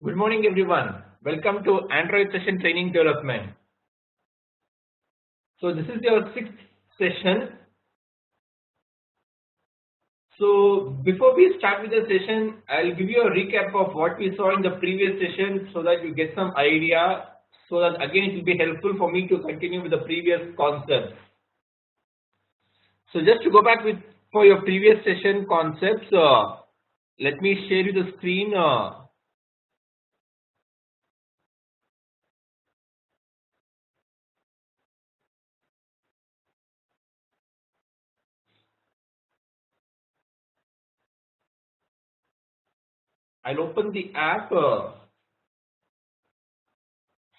Good morning, everyone. Welcome to Android Session Training Development. So this is your sixth session. So before we start with the session, I'll give you a recap of what we saw in the previous session so that you get some idea, so that again it will be helpful for me to continue with the previous concepts. So just to go back for your previous session concepts, let me share you the screen. I'll open the app.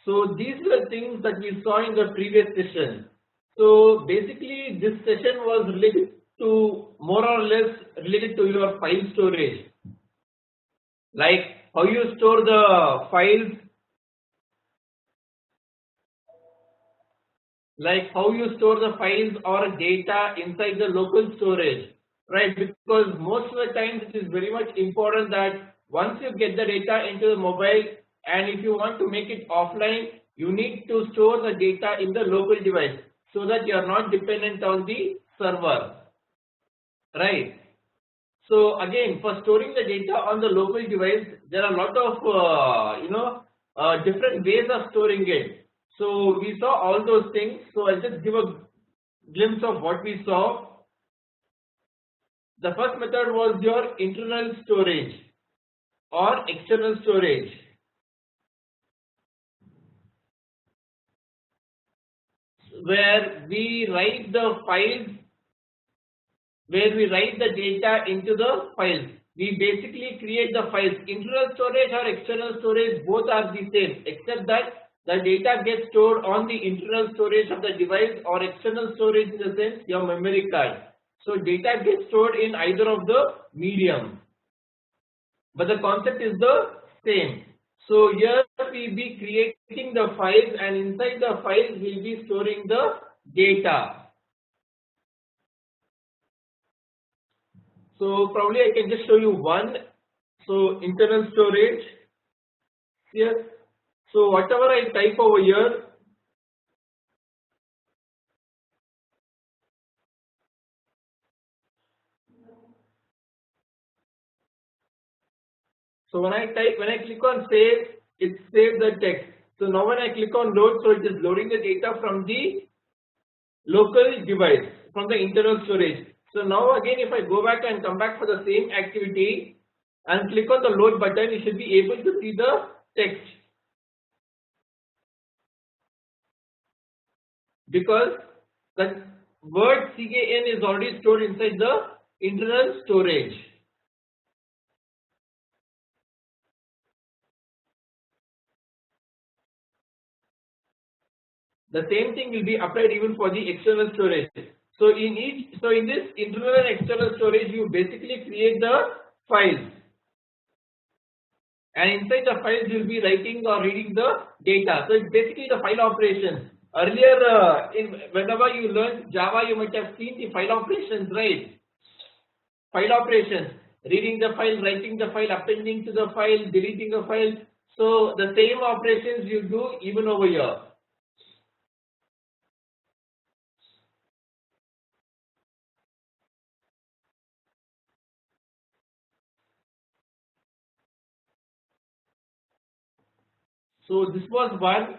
So these were things that we saw in the previous session. So basically this session was related to more or less related to your file storage. Like how you store the files, or data inside the local storage, right? Because most of the times it is very much important that once you get the data into the mobile, and if you want to make it offline, you need to store the data in the local device so that you are not dependent on the server, right? So again, for storing the data on the local device, there are a lot of different ways of storing it. So we saw all those things. So I'll just give a glimpse of what we saw. The first method was your internal storage or external storage, where we write the files, where we write the data into the files. We basically create the files. Internal storage or external storage, both are the same, except that the data gets stored on the internal storage of the device, or external storage in the sense your memory card. So data gets stored in either of the medium, but the concept is the same. So here we will be creating the files, and inside the files we will be storing the data. So probably I can just show you one. So internal storage here. So whatever I type over here, so when I click on save, it saves the text. So now when I click on load, so it is loading the data from the local device, from the internal storage. So now again, if I go back and come back for the same activity and click on the load button, you should be able to see the text, because the word CAN is already stored inside the internal storage. The same thing will be applied even for the external storage. So in this internal and external storage, you basically create the files, and inside the files you will be writing or reading the data. So it's basically the file operations. Earlier, whenever you learned Java, you might have seen the file operations, right? File operations: reading the file, writing the file, appending to the file, deleting a file. So the same operations you do even over here. So this was one.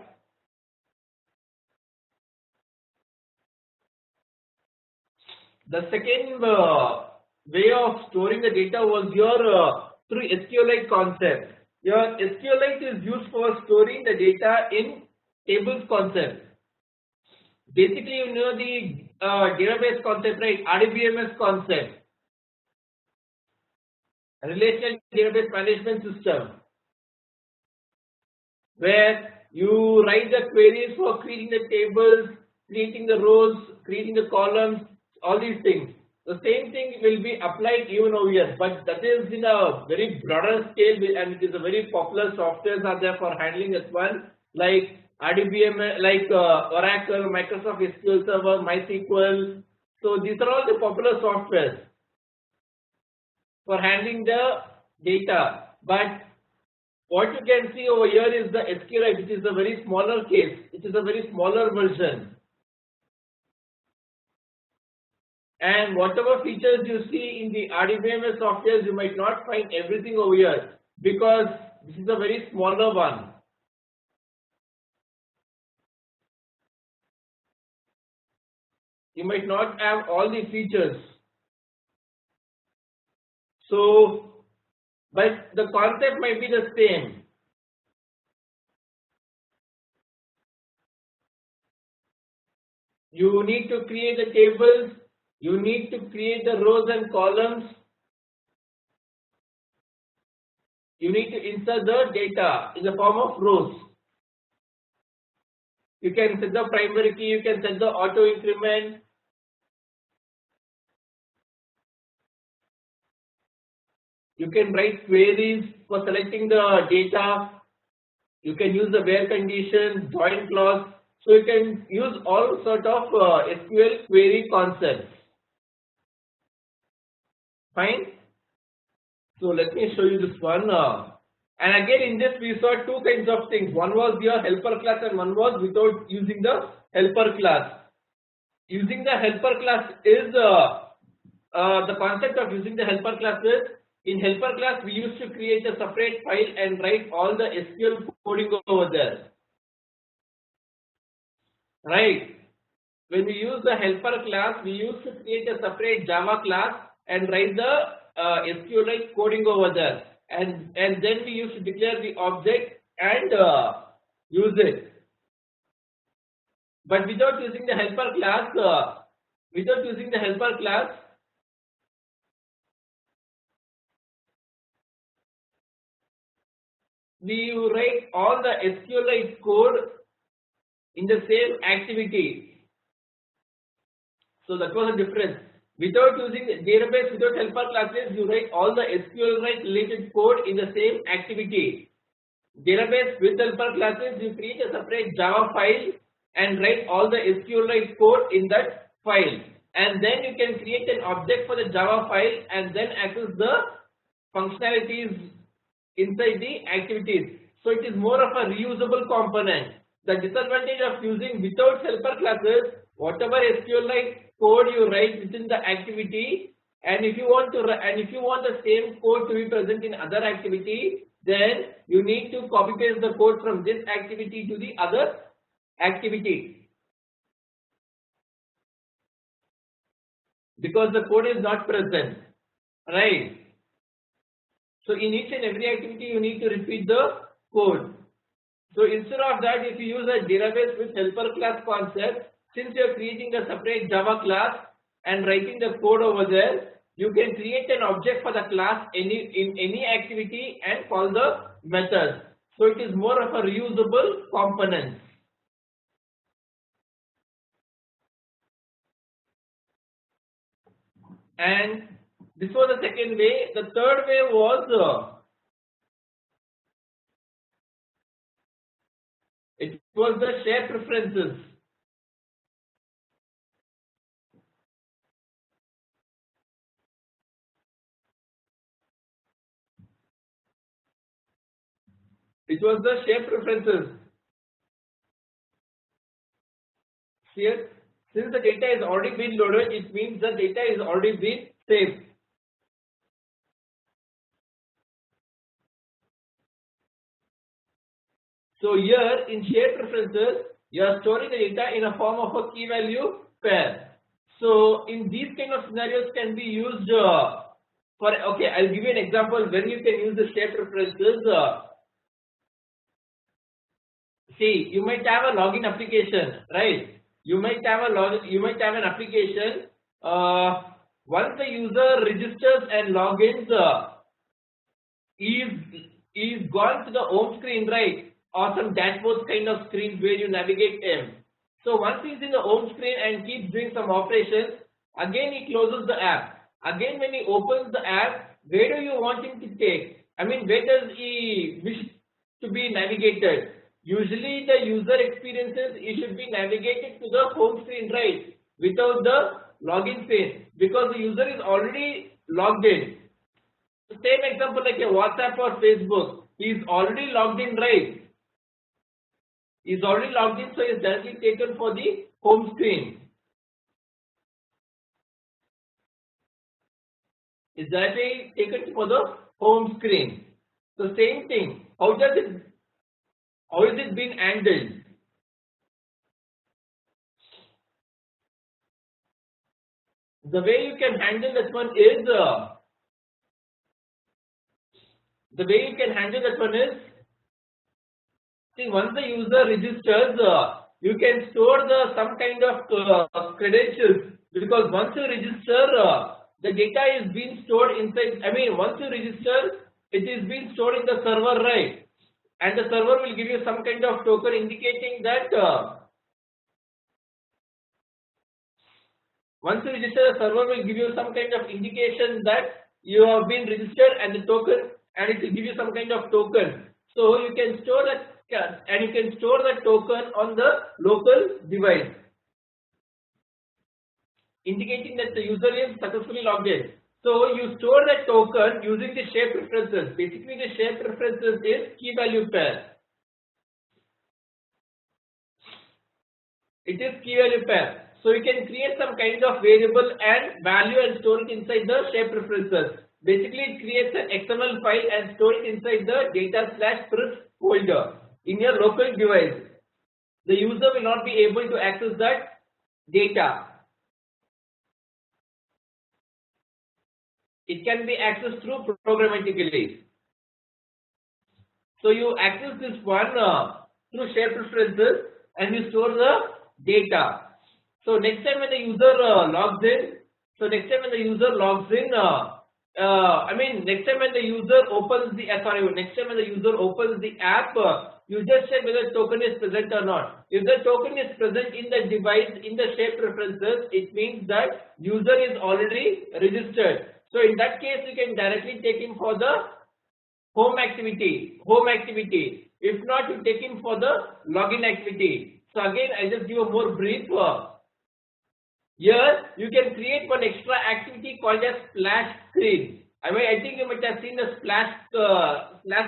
The second way of storing the data was your through SQLite concept. Your SQLite is used for storing the data in tables concept. Basically, you know the database concept, right? RDBMS concept, relational database management system, where you write the queries for creating the tables, creating the rows, creating the columns, all these things. The same thing will be applied even over here, but that is in a very broader scale, and it is a very popular softwares are there for handling this one, like RDBMS, like Oracle, Microsoft SQL Server, MySQL. So these are all the popular softwares for handling the data. But what you can see over here is the SQLite, which is a very smaller case. It is a very smaller version. And whatever features you see in the RDBMS software, you might not find everything over here because this is a very smaller one. You might not have all the features. So, but the concept might be the same. You need to create the tables, you need to create the rows and columns, you need to insert the data in the form of rows. You can set the primary key, you can set the auto increment. You can write queries for selecting the data. You can use the where condition, join clause. So you can use all sort of SQL query concepts. Fine. So let me show you this one. And again in this we saw two kinds of things. One was your helper class and one was without using the helper class. Using the helper class is the concept of using the helper class is, in helper class we used to create a separate file and write all the SQL coding over there. Right. When we use the helper class, we used to create a separate Java class and write the SQLite coding over there. And then we used to declare the object and use it. But without using the helper class, we write all the SQLite code in the same activity. So that was the difference. Without using the database, without helper classes, you write all the SQLite related code in the same activity. Database with helper classes, you create a separate Java file and write all the SQLite code in that file. And then you can create an object for the Java file and then access the functionalities inside the activities. So it is more of a reusable component. The disadvantage of using without helper classes, whatever SQLite code you write within the activity, and if you want the same code to be present in other activity, then you need to copy paste the code from this activity to the other activity, because the code is not present, right? So in each and every activity you need to repeat the code. So instead of that, if you use a database with helper class concept, since you are creating a separate Java class and writing the code over there, you can create an object for the class in any activity and call the method. So it is more of a reusable component. And this was the second way. The third way was it was the share preferences. It was the share preferences. Here, since the data is already been loaded, it means the data is already been saved. So here in share preferences, you are storing the data in a form of a key value pair. So in these kind of scenarios can be used for, okay, I'll give you an example when you can use the share preferences. See, you might have a login application, right? You might have an application. Once the user registers and logins, is gone to the home screen, right? Or some dashboard kind of screens where you navigate him. So once he's in the home screen and keeps doing some operations, again he closes the app. Again when he opens the app, where do you want him to take? I mean, where does he wish to be navigated? Usually the user experiences, it should be navigated to the home screen, right? Without the login screen, because the user is already logged in. Same example like a WhatsApp or Facebook. He's already logged in, right? He's already logged in, so he's directly taken for the home screen. Is directly taken for the home screen. So same thing. How is it being handled? The way you can handle that one is the way you can handle that one is, see, once the user registers, you can store the some kind of credentials, because once you register, the data is being stored inside. I mean, once you register, it is being stored in the server, right? And the server will give you some kind of token indicating that once you register, the server will give you some kind of indication that you have been registered, and the token, and it will give you some kind of token. So you can store that, and you can store that token on the local device, indicating that the user is successfully logged in. So you store that token using the shared preferences. Basically, the shared preferences is key value pair. It is key value pair. So you can create some kind of variable and value and store it inside the shared preferences. Basically, it creates an XML file and store it inside the data/pref folder in your local device. The user will not be able to access that data. It can be accessed through programmatically. So you access this one through share preferences, and you store the data. So next time when the user logs in, next time when the user opens the next time when the user opens the app, you just check whether the token is present or not. If the token is present in the device in the shared preferences, it means that user is already registered. So in that case, you can directly take him for the home activity. If not, you take him for the login activity. So again, I just give a more brief. Here you can create one extra activity called as splash screen. I mean, I think you might have seen the splash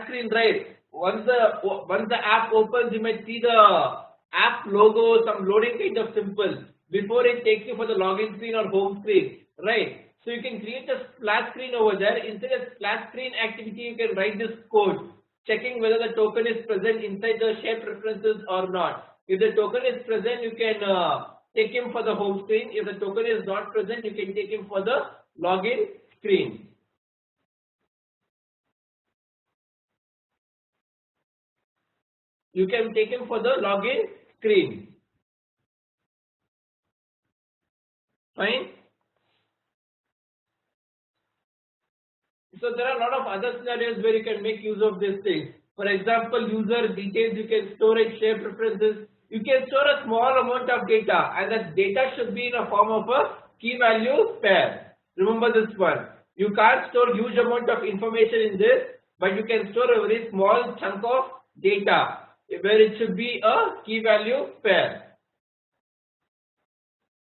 screen, right? Once the app opens, you might see the app logo, some loading kind of symbol before it takes you for the login screen or home screen, right? So you can create a splash screen over there. Instead of splash screen activity, you can write this code, checking whether the token is present inside the shared preferences or not. If the token is present, you can take him for the home screen. If the token is not present, you can take him for the login screen. You can take him for the login screen. Fine. So there are a lot of other scenarios where you can make use of these things. For example, user details, you can store in share preferences. You can store a small amount of data, and that data should be in a form of a key value pair. Remember this one. You can't store huge amount of information in this, but you can store a very small chunk of data where it should be a key value pair.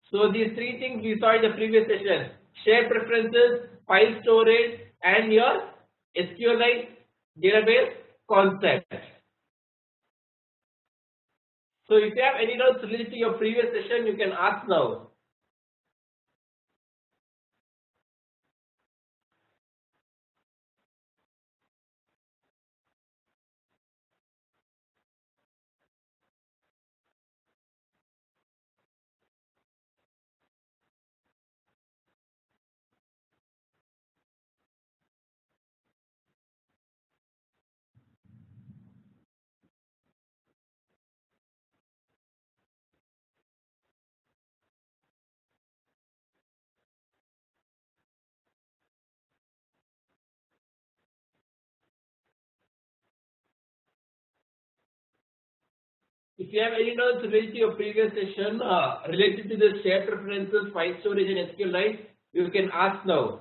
So these three things we saw in the previous session: share preferences, file storage, and your SQLite database concept. So if you have any doubts related to your previous session, you can ask now. If you have any doubts related to your previous session related to the share preferences, file storage, and SQLite, you can ask now.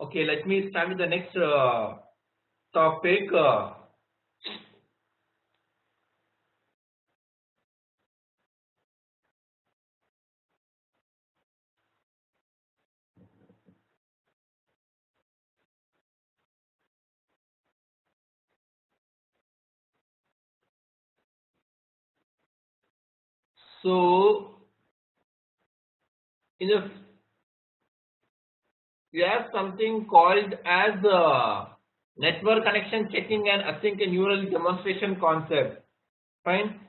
Okay, let me start with the next topic. So, in the we have something called as network connection checking and async and neural demonstration concept. Fine.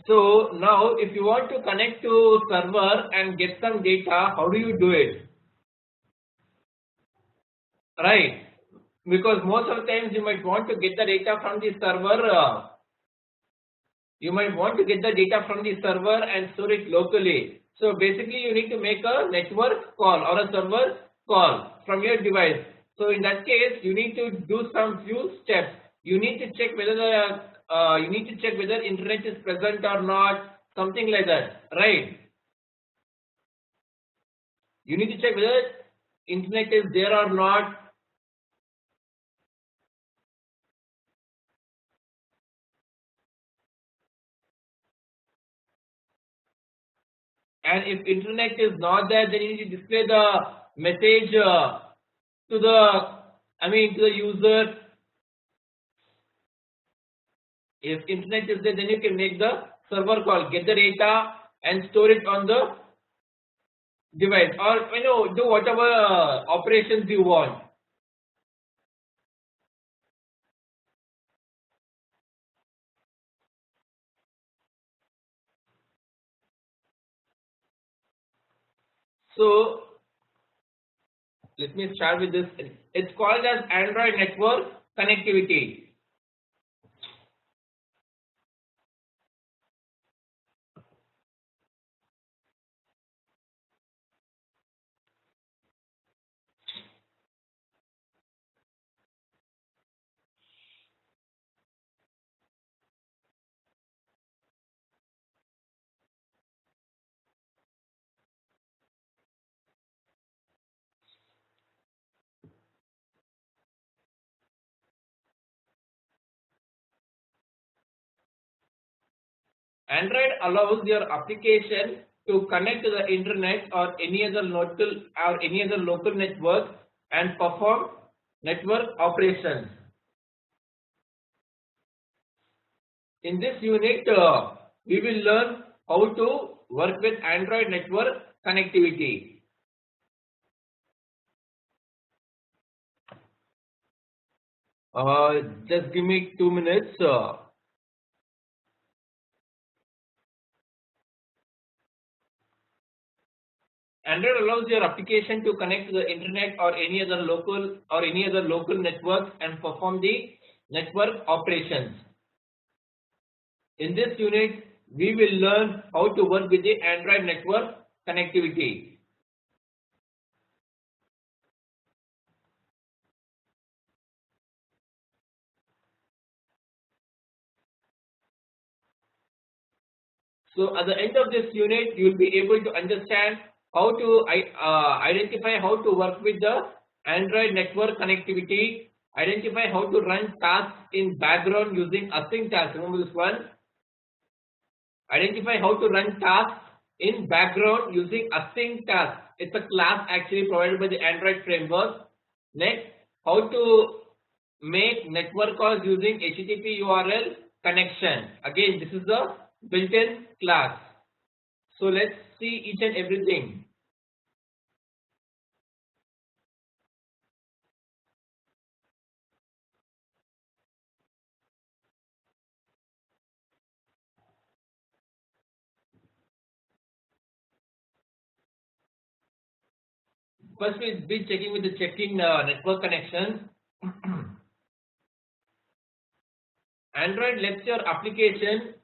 So now, if you want to connect to server and get some data, how do you do it? Right? Because most of the times you might want to get the data from the server. You might want to get the data from the server and store it locally. So basically, you need to make a network call or a server call from your device. So in that case, you need to do some few steps. You need to check whether internet is present or not, something like that, right? You need to check whether internet is there or not. And if internet is not there, then you need to display the message to the user. If internet is there, then you can make the server call, get the data and store it on the device, or do whatever operations you want. So let me start with this. It's called as Android network connectivity. Android allows your application to connect to the internet or any other local network and perform network operations. In this unit, we will learn how to work with Android network connectivity. Just give me 2 minutes. Android allows your application to connect to the internet or any other local network and perform the network operations. In this unit, we will learn how to work with the Android network connectivity. So at the end of this unit, you will be able to understand how to identify how to work with the Android network connectivity, identify how to run tasks in background using async tasks. Remember this one? Identify how to run tasks in background using async tasks. It's a class actually provided by the Android framework. Next, how to make network calls using HTTP URL connection. Again, this is the built-in class. So let's see each and everything. First, we'll be checking with the checking network connection. Android lets your application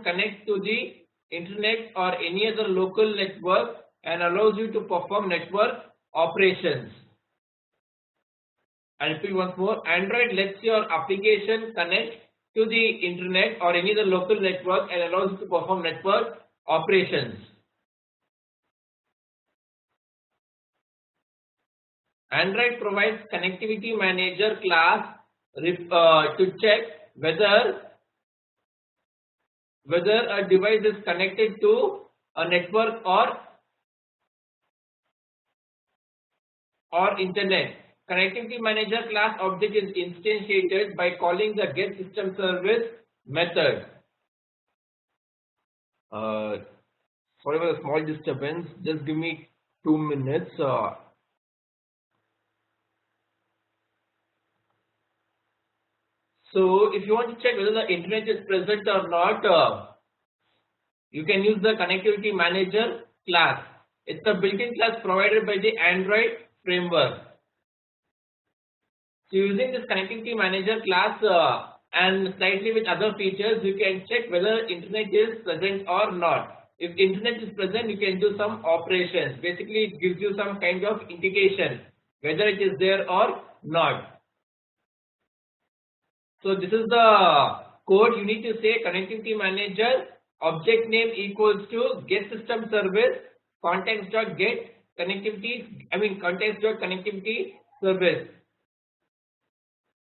connect to the internet or any other local network and allows you to perform network operations. I repeat once more. Android lets your application connect to the internet or any other local network and allows you to perform network operations. Android provides connectivity manager class to check whether a device is connected to a network or internet. Connectivity manager class object is instantiated by calling the get system service method. Sorry for the small disturbance. Just give me 2 minutes. So if you want to check whether the internet is present or not, you can use the connectivity manager class. It's a built-in class provided by the Android framework. So using this connectivity manager class and slightly with other features, you can check whether internet is present or not. If internet is present, you can do some operations. Basically, it gives you some kind of indication whether it is there or not. So this is the code. You need to say connectivity manager object name equals to get system service context.get connectivity. Context.connectivity service.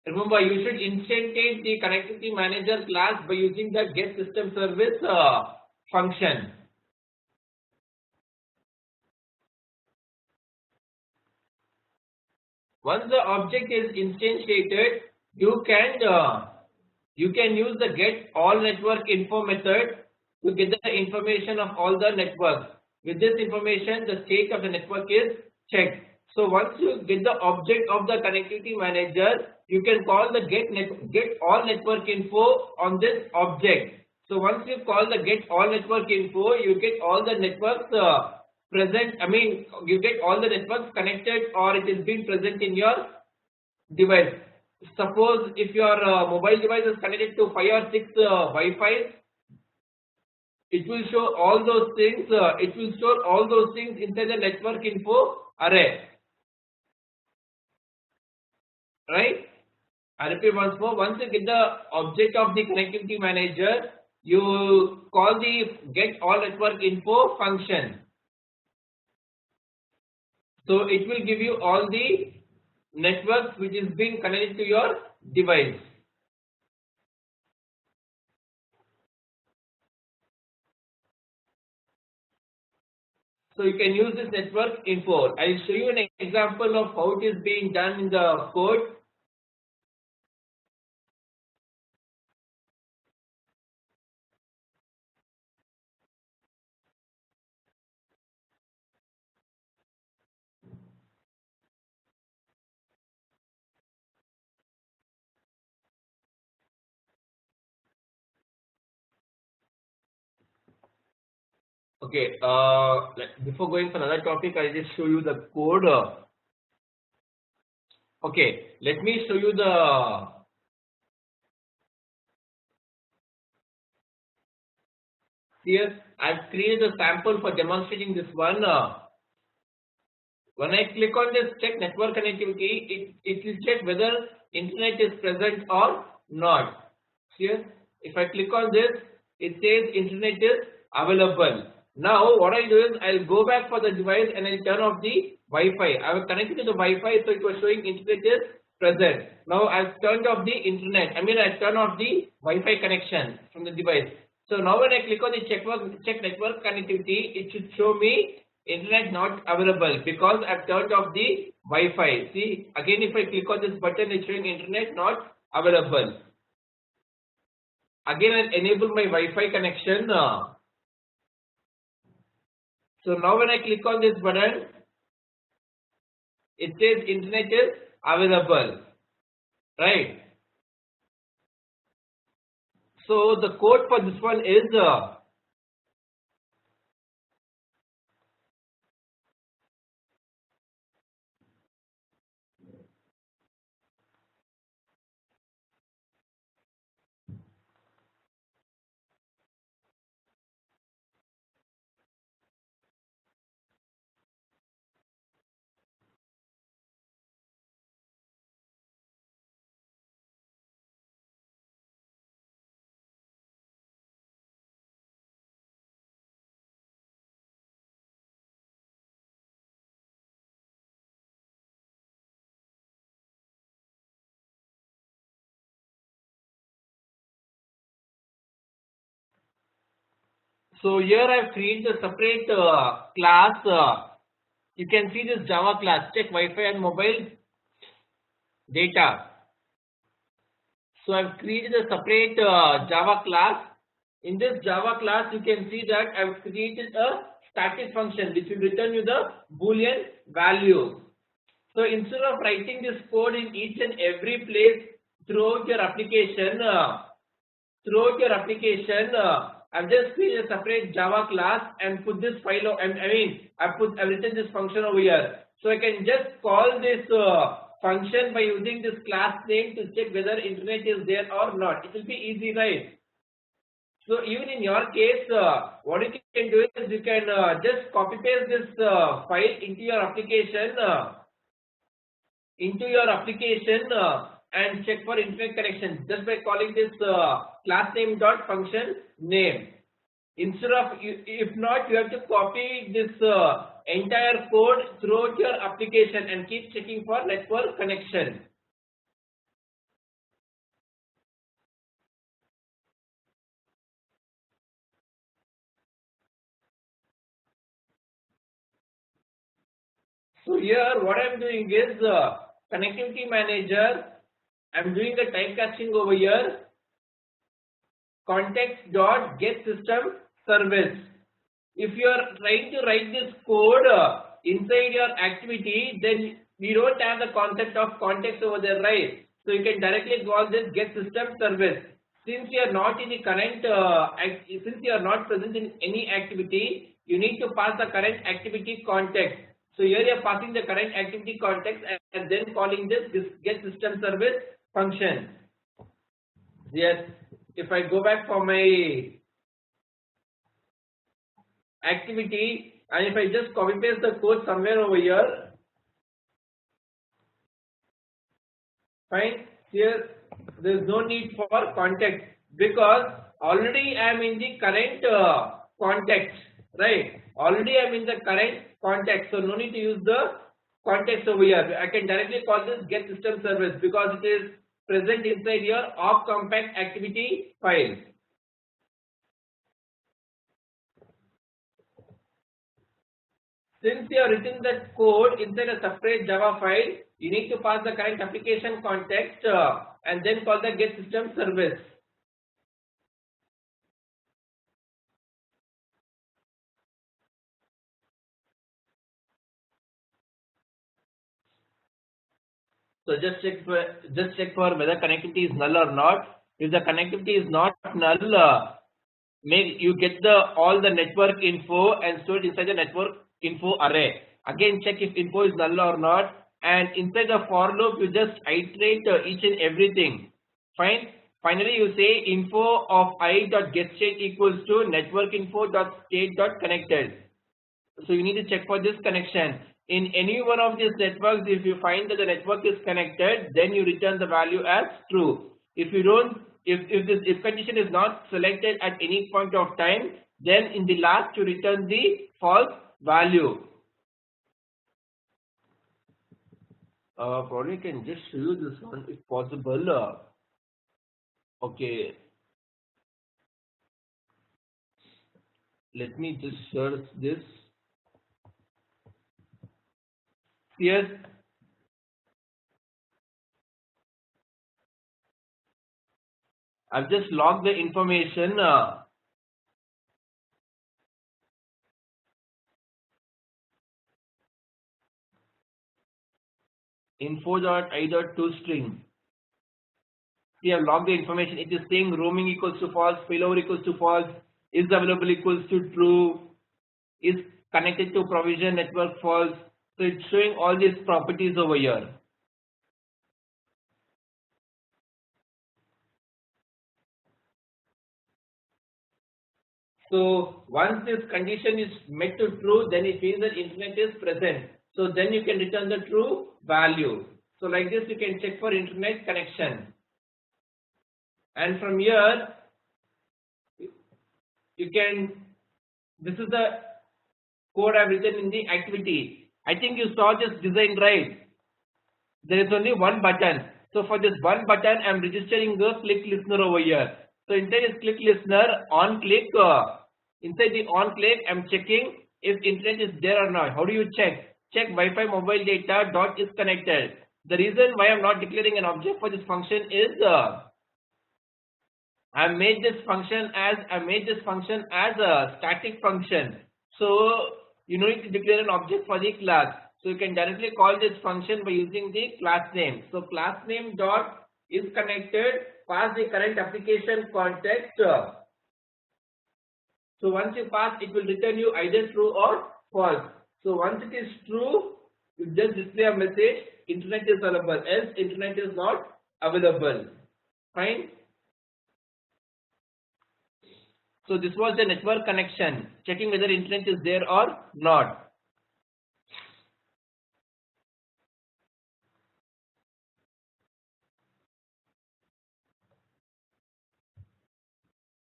Remember, you should instantiate the connectivity manager class by using the get system service function. Once the object is instantiated, you can use the get all network info method to get the information of all the networks. With this information, the state of the network is checked. So once you get the object of the connectivity manager, you can call the get all network info on this object. So once you call the get all network info, you get all the networks present. You get all the networks connected or it is being present in your device. Suppose if your mobile device is connected to 5 or 6 Wi-Fi, it will show all those things. It will store all those things inside the network info array. Right? I repeat once more. Once you get the object of the connectivity manager, you call the get all network info function. So it will give you all the networks which is being connected to your device. So you can use this network info. I'll show you an example of how it is being done in the code. Okay, before going for another topic, I'll just show you the code. Okay, let me show you the here. I've created a sample for demonstrating this one. When I click on this check network connectivity, it will check whether internet is present or not. Here, if I click on this, it says internet is available. Now what I do is I'll go back for the device and I'll turn off the Wi-Fi. I was connected to the Wi-Fi, so it was showing internet is present. Now I've turned off the internet. I turned off the Wi-Fi connection from the device. So now when I click on the check network connectivity, it should show me internet not available because I've turned off the Wi-Fi. See, again if I click on this button, it's showing internet not available. Again I'll enable my Wi-Fi connection. So now when I click on this button, it says internet is available, right? So the code for this one is So here I've created a separate class. You can see this Java class. Check Wi-Fi and mobile data. So I've created a separate Java class. In this Java class, you can see that I've created a static function which will return you the Boolean value. So instead of writing this code in each and every place throughout your application, I've just created a separate Java class and put this file. I've written this function over here. So I can just call this function by using this class name to check whether internet is there or not. It will be easy, right? So even in your case, what you can do is you can just copy paste this file into your application, and check for internet connection just by calling this class name dot function name. Instead of, if not, you have to copy this entire code throughout your application and keep checking for network connection. So here what I'm doing is connectivity manager. I'm doing the typecasting over here. Context dot get system service. If you are trying to write this code inside your activity, then we don't have the concept of context over there, right? So you can directly call this get system service. Since you are not in the current, since you are not present in any activity, you need to pass the current activity context. So here you are passing the current activity context and then calling this get system service function. Yes, if I go back for my activity and if I just copy paste the code somewhere over here, fine, here there is no need for context because already I am in the current context, right? Already I am in the current context, so no need to use the context over here. I can directly call this get system service because it is present inside your op compact activity file. Since you have written that code inside a separate Java file, you need to pass the current application context and then call the get system service. So just check for whether connectivity is null or not. If the connectivity is not null, make you get all the network info and store it inside the network info array. Again, check if info is null or not, and inside the for loop you just iterate each and everything. Fine. Finally, you say info of I.getState equals to network info dot state dot connected. So you need to check for this connection. In any one of these networks, if you find that the network is connected, then you return the value as true. If you don't, if condition is not selected at any point of time, then in the last you return the false value. Probably can just show you this one if possible. Okay. Let me just search this. Yes. I've just logged the information. Info.I.toString. We have logged the information. It is saying roaming equals to false, failover equals to false, is available equals to true, is connected to provision network false. So it's showing all these properties over here. So once this condition is met to true, then it means that internet is present. So then you can return the true value. So like this, you can check for internet connection. And from here, you can, this is the code I've written in the activity. I think you saw this design, right? There is only one button. So for this one button, I'm registering the click listener over here. So inside this click listener, on click, Inside the enclave, I'm checking if internet is there or not. How do you check? Check Wi-Fi mobile data dot is connected. The reason why I'm not declaring an object for this function is I made this function as a static function. So you need to declare an object for the class. So you can directly call this function by using the class name. So class name dot is connected. Pass the current application context. So once you pass, it will return you either true or false. So once it is true, you just display a message, internet is available, else internet is not available. Fine. So this was the network connection, checking whether internet is there or not.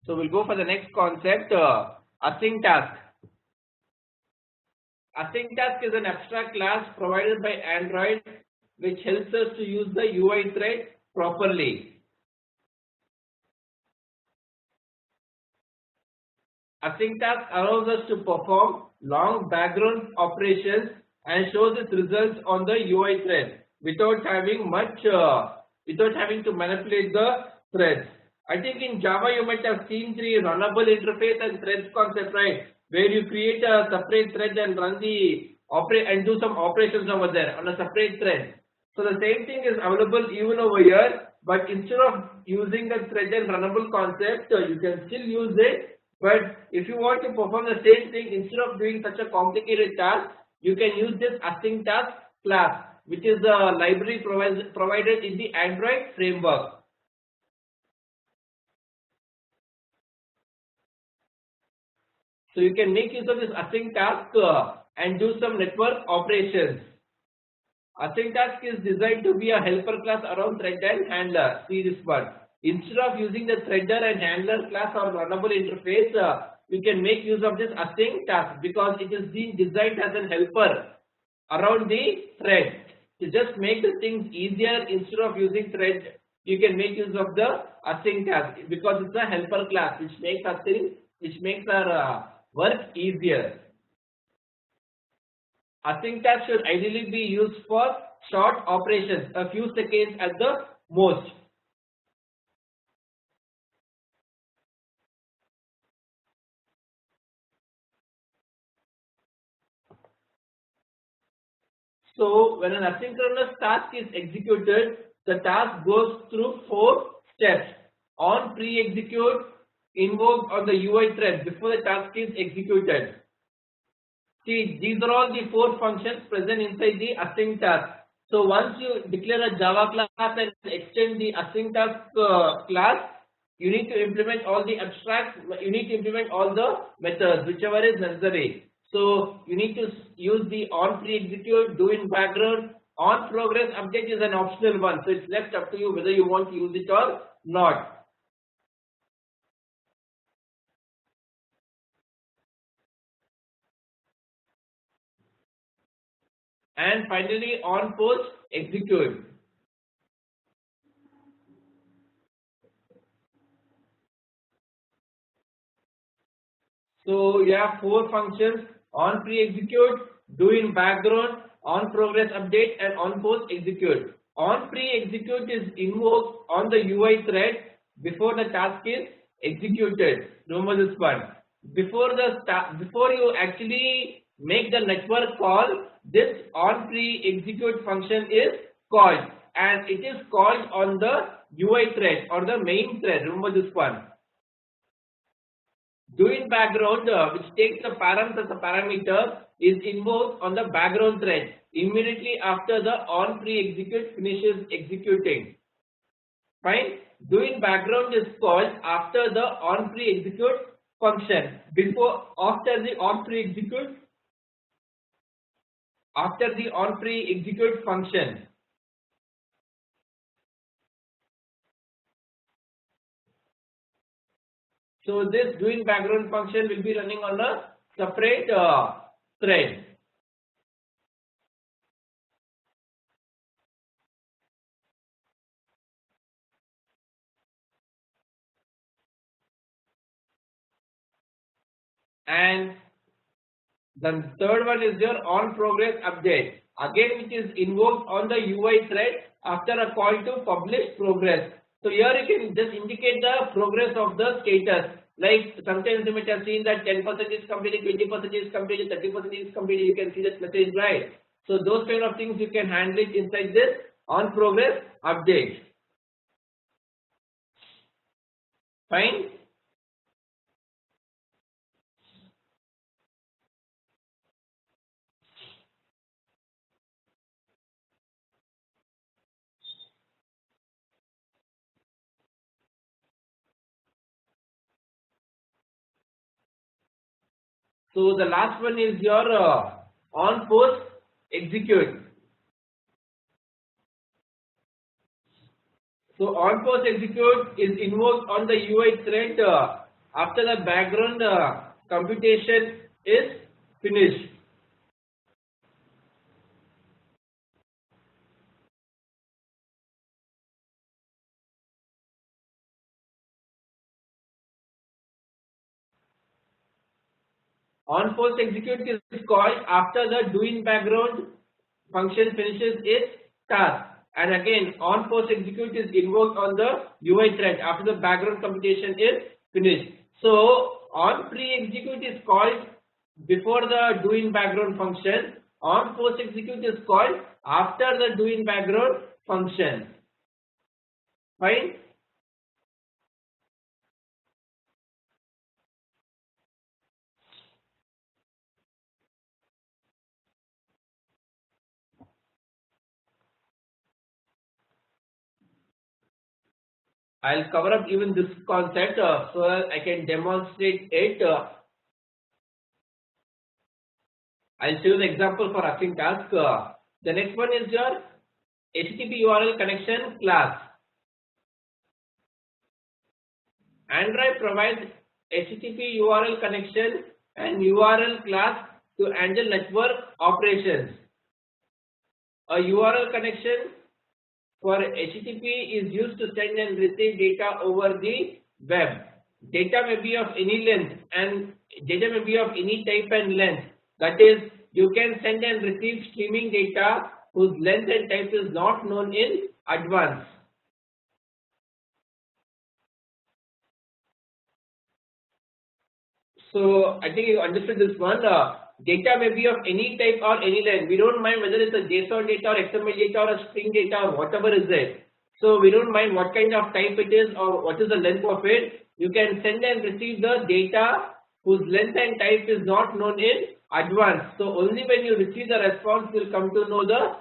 So we'll go for the next concept, async task. Async task is an abstract class provided by Android which helps us to use the UI thread properly. Async task allows us to perform long background operations and shows its results on the UI thread without having to manipulate the threads. I think in Java you might have seen the runnable interface and threads concept, right? Where you create a separate thread and run the do some operations over there on a separate thread. So the same thing is available even over here, but instead of using the thread and runnable concept, you can still use it. But if you want to perform the same thing, instead of doing such a complicated task, you can use this async task class, which is the library provided in the Android framework. So you can make use of this async task and do some network operations. Async task is designed to be a helper class around thread and handler. See this one. Instead of using the threader and handler class or runnable interface, you can make use of this async task because it is being designed as a helper around the thread. To just make the things easier, instead of using thread, you can make use of the async task because it's a helper class which makes our work easier. Async task should ideally be used for short operations, a few seconds at the most. So when an asynchronous task is executed, the task goes through 4 steps. On pre-execute, invoke on the UI thread before the task is executed. See, these are all the 4 functions present inside the async task. So once you declare a Java class and extend the async task class, you need to implement all the abstracts, you need to implement all the methods, whichever is necessary. So you need to use the on pre-execute, do in background, on progress update is an optional one. So it's left up to you whether you want to use it or not. And finally, on post execute. So you have 4 functions: on pre-execute, do in background, on progress update, and on post execute. On pre-execute is invoked on the UI thread before the task is executed. Remember this one. Before you actually make the network call, this on pre-execute function is called, and it is called on the UI thread or the main thread. Remember this one. Do in background, which takes the params as a parameter, is invoked on the background thread immediately after the on pre-execute finishes executing. Fine. Do in background is called after the on pre-execute function. After the on pre-execute function. So this doing background function will be running on a separate thread. and the third one is your on progress update, again which is invoked on the UI thread after a call to publish progress. So here you can just indicate the progress of the status. Like sometimes you might have seen that 10% is completed, 20% is completed, 30% is completed. You can see that message, right? So those kind of things you can handle it inside this on progress update. Fine. So the last one is your on post execute. So on post execute is invoked on the UI thread after the background computation is finished. On post execute is called after the doing background function finishes its task. And again, on post execute is invoked on the UI thread after the background computation is finished. So on pre execute is called before the doing background function. On post execute is called after the doing background function. Fine. I'll cover up even this concept so I can demonstrate it. I'll show you the example for async task. The next one is your HTTP URL connection class. Android provides HTTP URL connection and URL class to handle network operations. A URL connection for HTTP is used to send and receive data over the web. Data may be of any length and data may be of any type and length. That is, you can send and receive streaming data whose length and type is not known in advance. So I think you understood this one. Data may be of any type or any length. We don't mind whether it's a JSON data or XML data or a string data or whatever is it. So we don't mind what kind of type it is or what is the length of it. You can send and receive the data whose length and type is not known in advance. So only when you receive the response will come to know the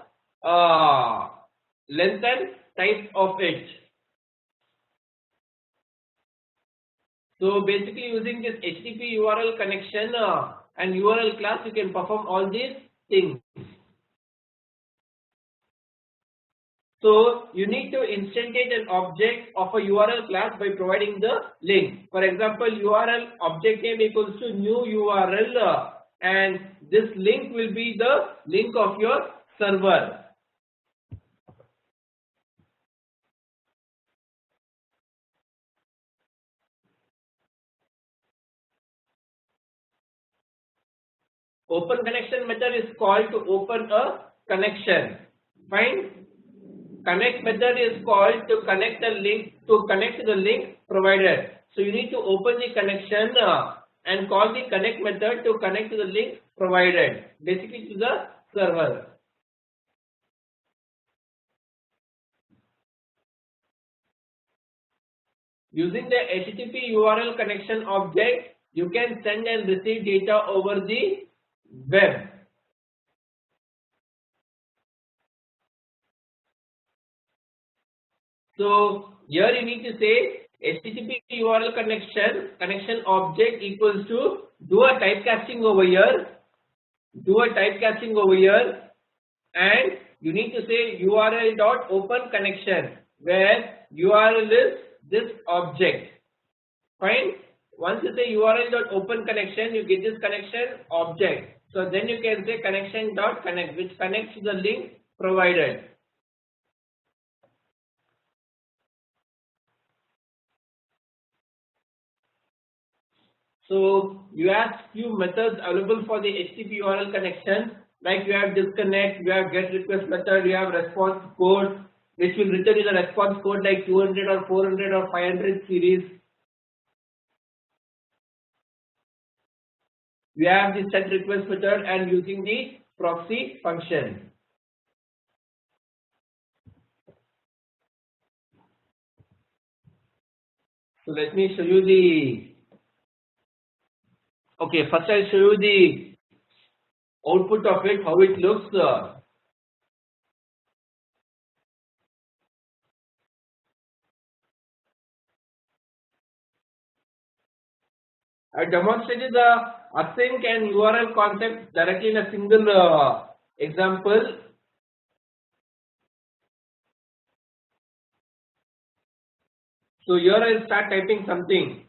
length and type of it. So basically using this HTTP URL connection and URL class, you can perform all these things. So you need to instantiate an object of a URL class by providing the link. For example, URL object name equals to new URL and this link will be the link of your server. Open connection method is called to open a connection. Fine. Connect method is called to connect the link provided. So you need to open the connection and call the connect method to connect to the link provided, basically to the server. Using the HTTP URL connection object, you can send and receive data over the web. So here you need to say HTTP URL connection object equals to do a typecasting over here, and you need to say URL dot open connection where URL is this object. Fine. Once you say URL dot open connection, you get this connection object. So then you can say connection dot connect, which connects to the link provided. So you have few methods available for the HTTP URL connection, like you have disconnect, you have get request method, you have response code, which will return you the response code like 200 or 400 or 500 series. You have the set request method and using the proxy function. So let me show you the, okay, first I'll show you the output of it, how it looks. I demonstrated the async and URL concept directly in a single example. So here I'll start typing something.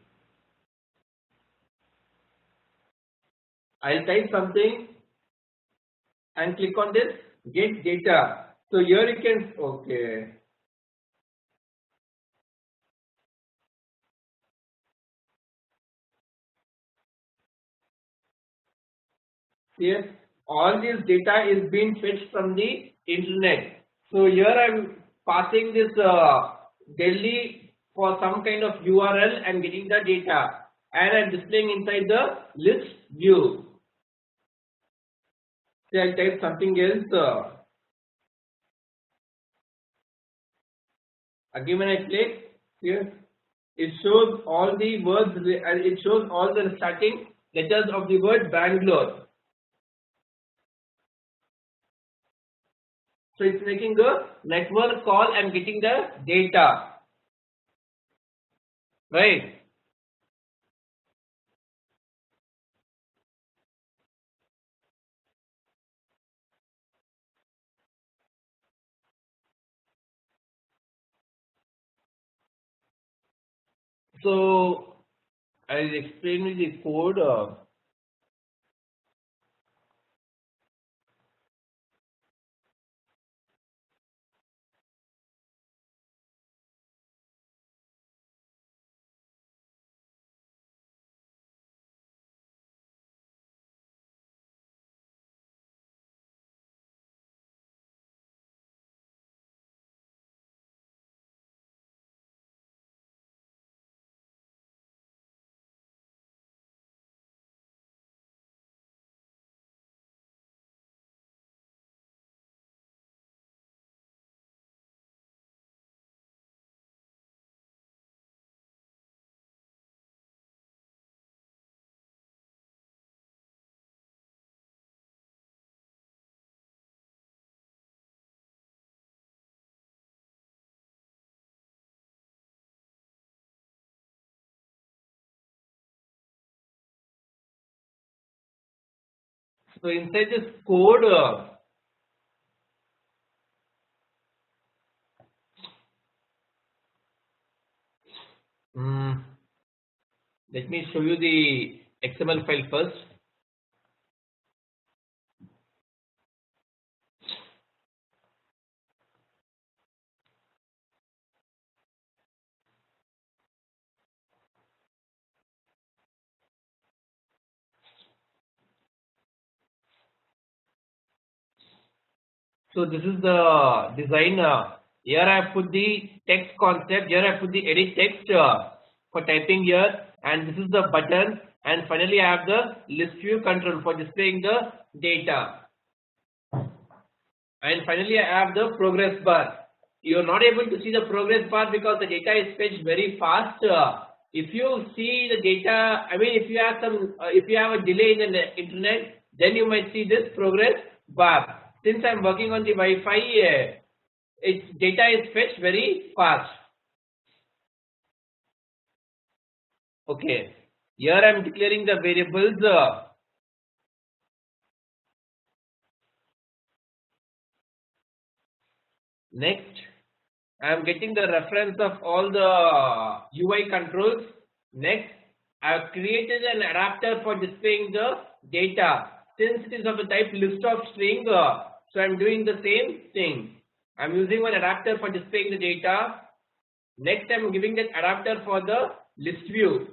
I'll type something and click on this get data. So here you can, okay. Yes, all this data is being fetched from the internet. So here I'm passing this Delhi for some kind of URL and getting the data, and I'm displaying inside the list view. So I'll type something else. Again when I click here, it shows all the words and it shows all the starting letters of the word Bangalore. So it's making a network call and getting the data, right? So I'll explain you the code. So inside this code, mm, let me show you the XML file first. So this is the design. Here I have put the text concept. Here I have put the edit text for typing here, and this is the button. And finally, I have the list view control for displaying the data. And finally, I have the progress bar. You are not able to see the progress bar because the data is fetched very fast. If you see the data, I mean, if you have some, if you have a delay in the internet, then you might see this progress bar. Since I'm working on the Wi-Fi, its data is fetched very fast. Okay. Here I'm declaring the variables. Next, I am getting the reference of all the UI controls. Next, I have created an adapter for displaying the data. Since it is of the type list of string, so I am doing the same thing. I am using one adapter for displaying the data. Next, I am giving that adapter for the list view.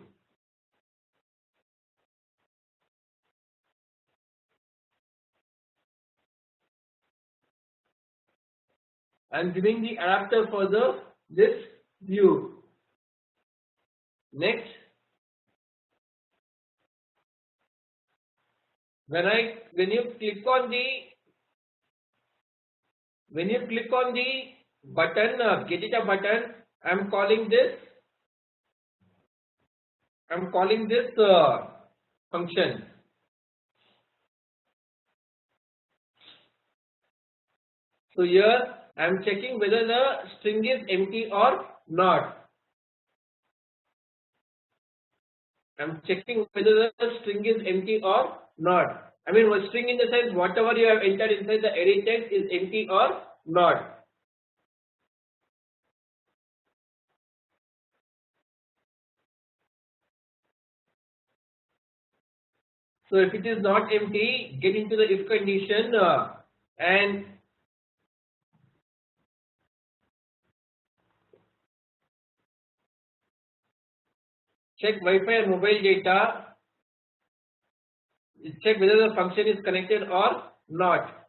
I'm giving the adapter for this view. Next, when you click on the button, get data button, I'm calling this function. So here I'm checking whether the string is empty or not. I'm checking whether the string is empty or not. I mean, a string in the sense whatever you have entered inside the array text is empty or not. So if it is not empty, get into the if condition and check Wi-Fi and mobile data. Check whether the function is connected or not.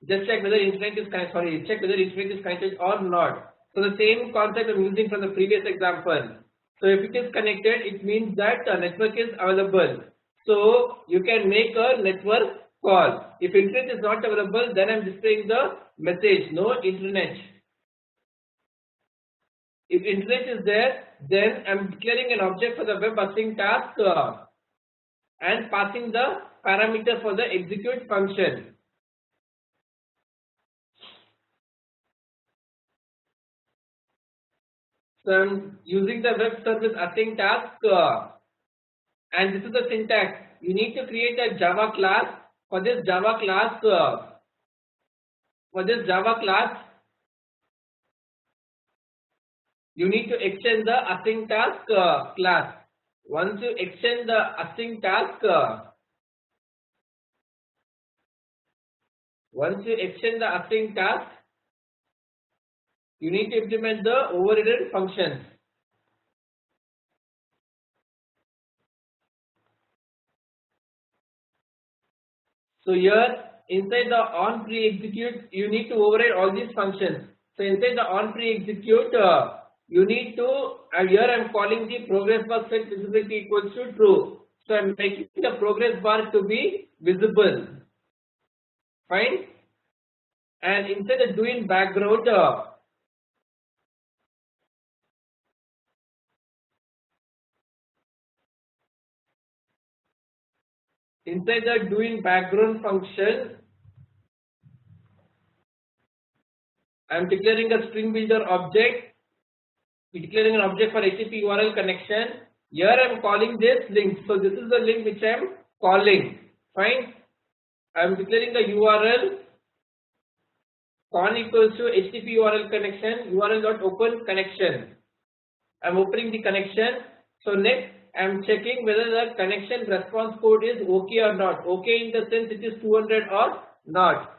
Just check whether internet is connected. Check whether internet is connected or not. So the same concept I'm using from the previous example. So if it is connected, it means that a network is available. So you can make a network call. If internet is not available, then I'm displaying the message, no internet. If internet is there, then I'm declaring an object for the web buzzing task and passing the parameter for the execute function. So I'm using the web service async task and this is the syntax. You need to create a Java class. For this Java class, you need to extend the async task class. Once you extend the async task, you need to implement the overridden functions. So here inside the on pre-execute, you need to override all these functions. So inside the on pre-execute, you need to, here I'm calling the progress bar set visibility equals to true. So I'm making the progress bar to be visible. Fine. And inside the do in background, inside the do in background function, I'm declaring a string builder object. We're declaring an object for HTTP URL connection. Here I'm calling this link. So this is the link which I'm calling. Fine. I'm declaring the URL con equals to HTTP URL connection, URL.open connection. I'm opening the connection. So next I'm checking whether the connection response code is okay or not. Okay in the sense it is 200 or not.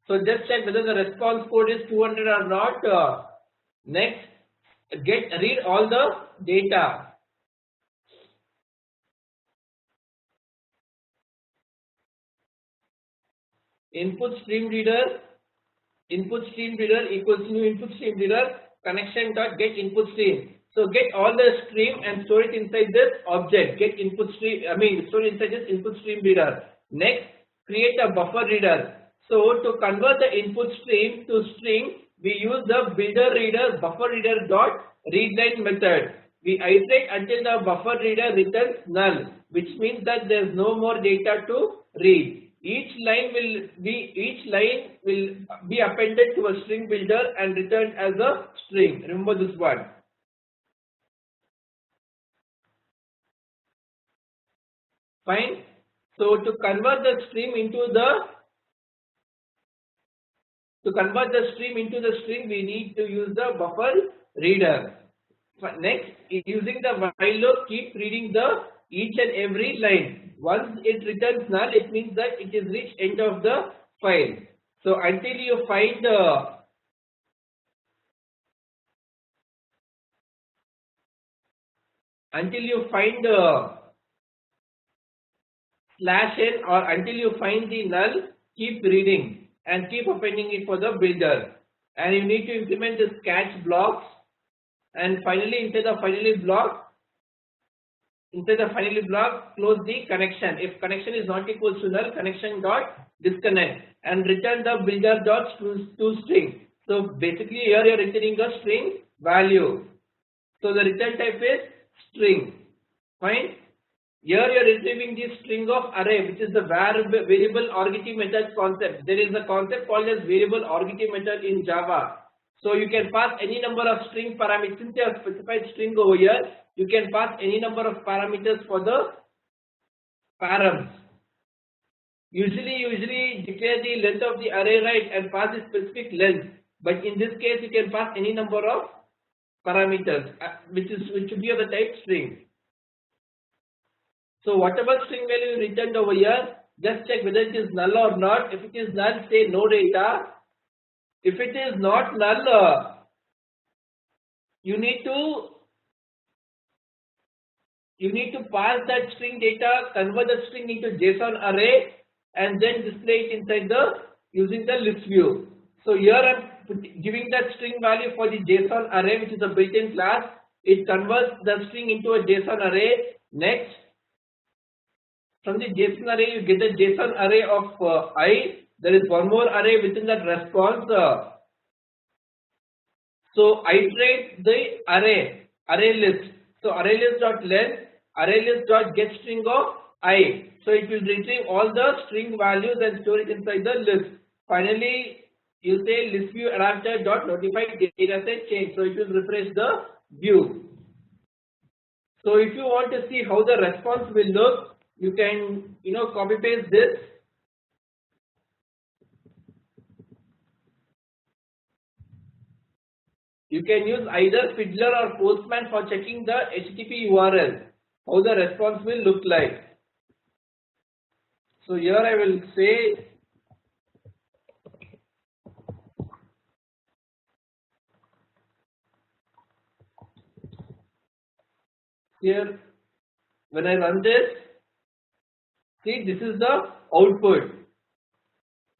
So just check whether the response code is 200 or not. Next, read all the data. Input stream reader equals new input stream reader connection dot get input stream. So get all the stream and store it inside this object. Get input stream. Store it inside this input stream reader. Next, create a buffer reader. So to convert the input stream to string, we use the builder reader buffer reader dot readline method. We iterate until the buffer reader returns null, which means that there is no more data to read. Each line will be appended to a string builder and returned as a string. Remember this one. Fine. So to convert the stream into the string, we need to use the buffer reader. Next, using the while loop, keep reading each and every line. Once it returns null, it means that it is reached end of the file. So until you find slash n or until you find the null, keep reading and keep appending it for the builder. And you need to implement this catch blocks, and finally inside the finally block, close the connection. If connection is not equal to null, connection dot disconnect and return the builder dot to string. So basically here you are returning a string value. So the return type is string. Fine. Here you are retrieving the string of array, which is the variable argity method concept. There is a concept called as variable argity method in Java. So you can pass any number of string parameters. Since you have specified string over here, you can pass any number of parameters for the params. Usually declare the length of the array, right, and pass the specific length. But in this case, you can pass any number of parameters, which should be of the type string. So whatever string value you returned over here, just check whether it is null or not. If it is null, say no data. If it is not null, you need to pass that string data, convert the string into JSON array, and then display it inside using the list view. So here I'm giving that string value for the JSON array, which is a built-in class. It converts the string into a JSON array. Next, from the JSON array, you get the JSON array of I. There is one more array within that response. So iterate the array list. So array list dot length, array list dot get string of I. So it will retrieve all the string values and store it inside the list. Finally, you say list view adapter dot notify data set change. So it will refresh the view. So if you want to see how the response will look, you can copy paste this. You can use either Fiddler or Postman for checking the HTTP URL, how the response will look like. So here I will say here when I run this, see this is the output.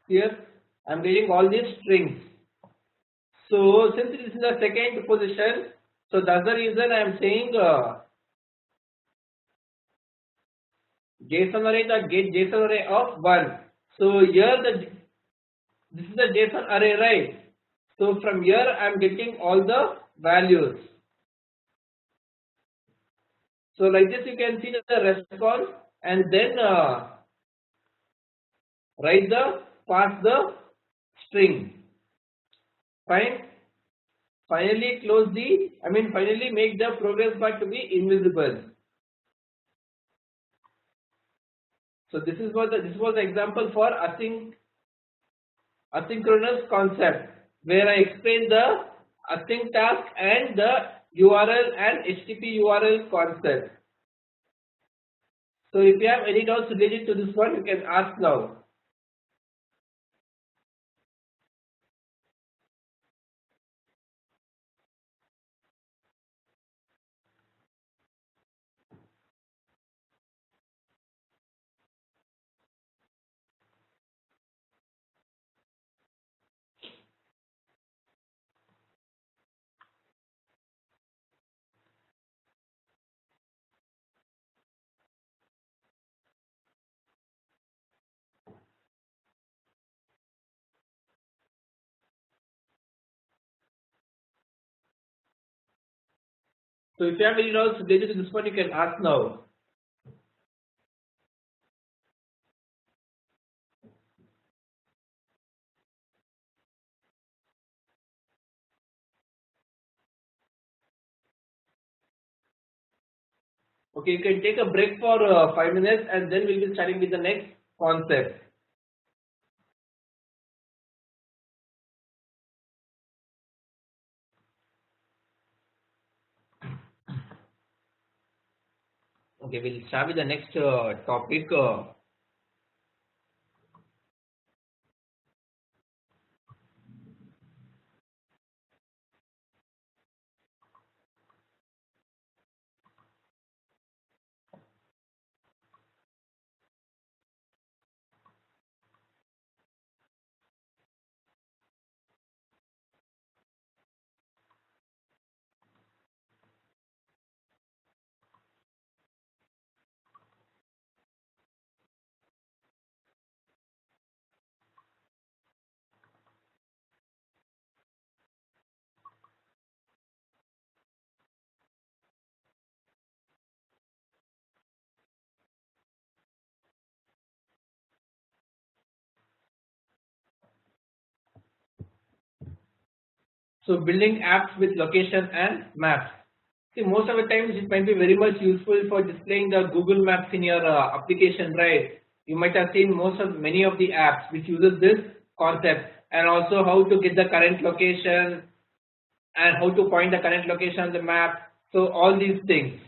Here I am getting all these strings. So since it is in the second position, so that's the reason I am saying JSON array dot get JSON array of 1. So here this is the JSON array, right? So from here I am getting all the values. So like this you can see the response, and then pass the string. Fine. Finally finally make the progress bar to be invisible. So this was the example for asynchronous concept, where I explained the async task and the URL and HTTP URL concept. So if you have any doubts related to this one, you can ask now. So if you have any doubts related to this one, you can ask now. Okay, you can take a break for 5 minutes, and then we'll be starting with the next concept. Okay, we'll start with the next topic. So building apps with location and maps. See, most of the times it might be very much useful for displaying the Google Maps in your application, right? You might have seen many of the apps which uses this concept, and also how to get the current location and how to find the current location on the map. So all these things.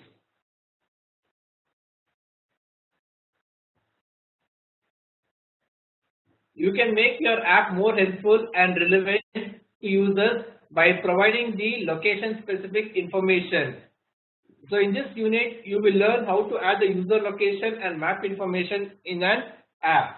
You can make your app more helpful and relevant to users by providing the location specific information. So in this unit, you will learn how to add the user location and map information in an app.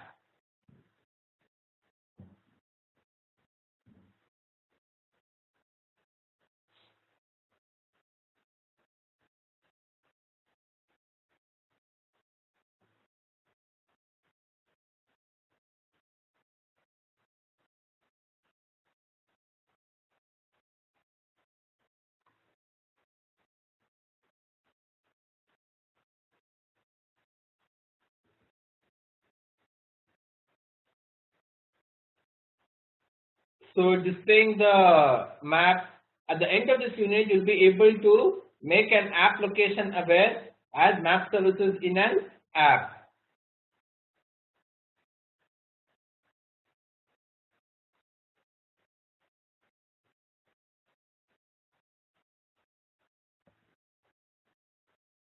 So displaying the map, at the end of this unit, you'll be able to make an app location aware as map services in an app.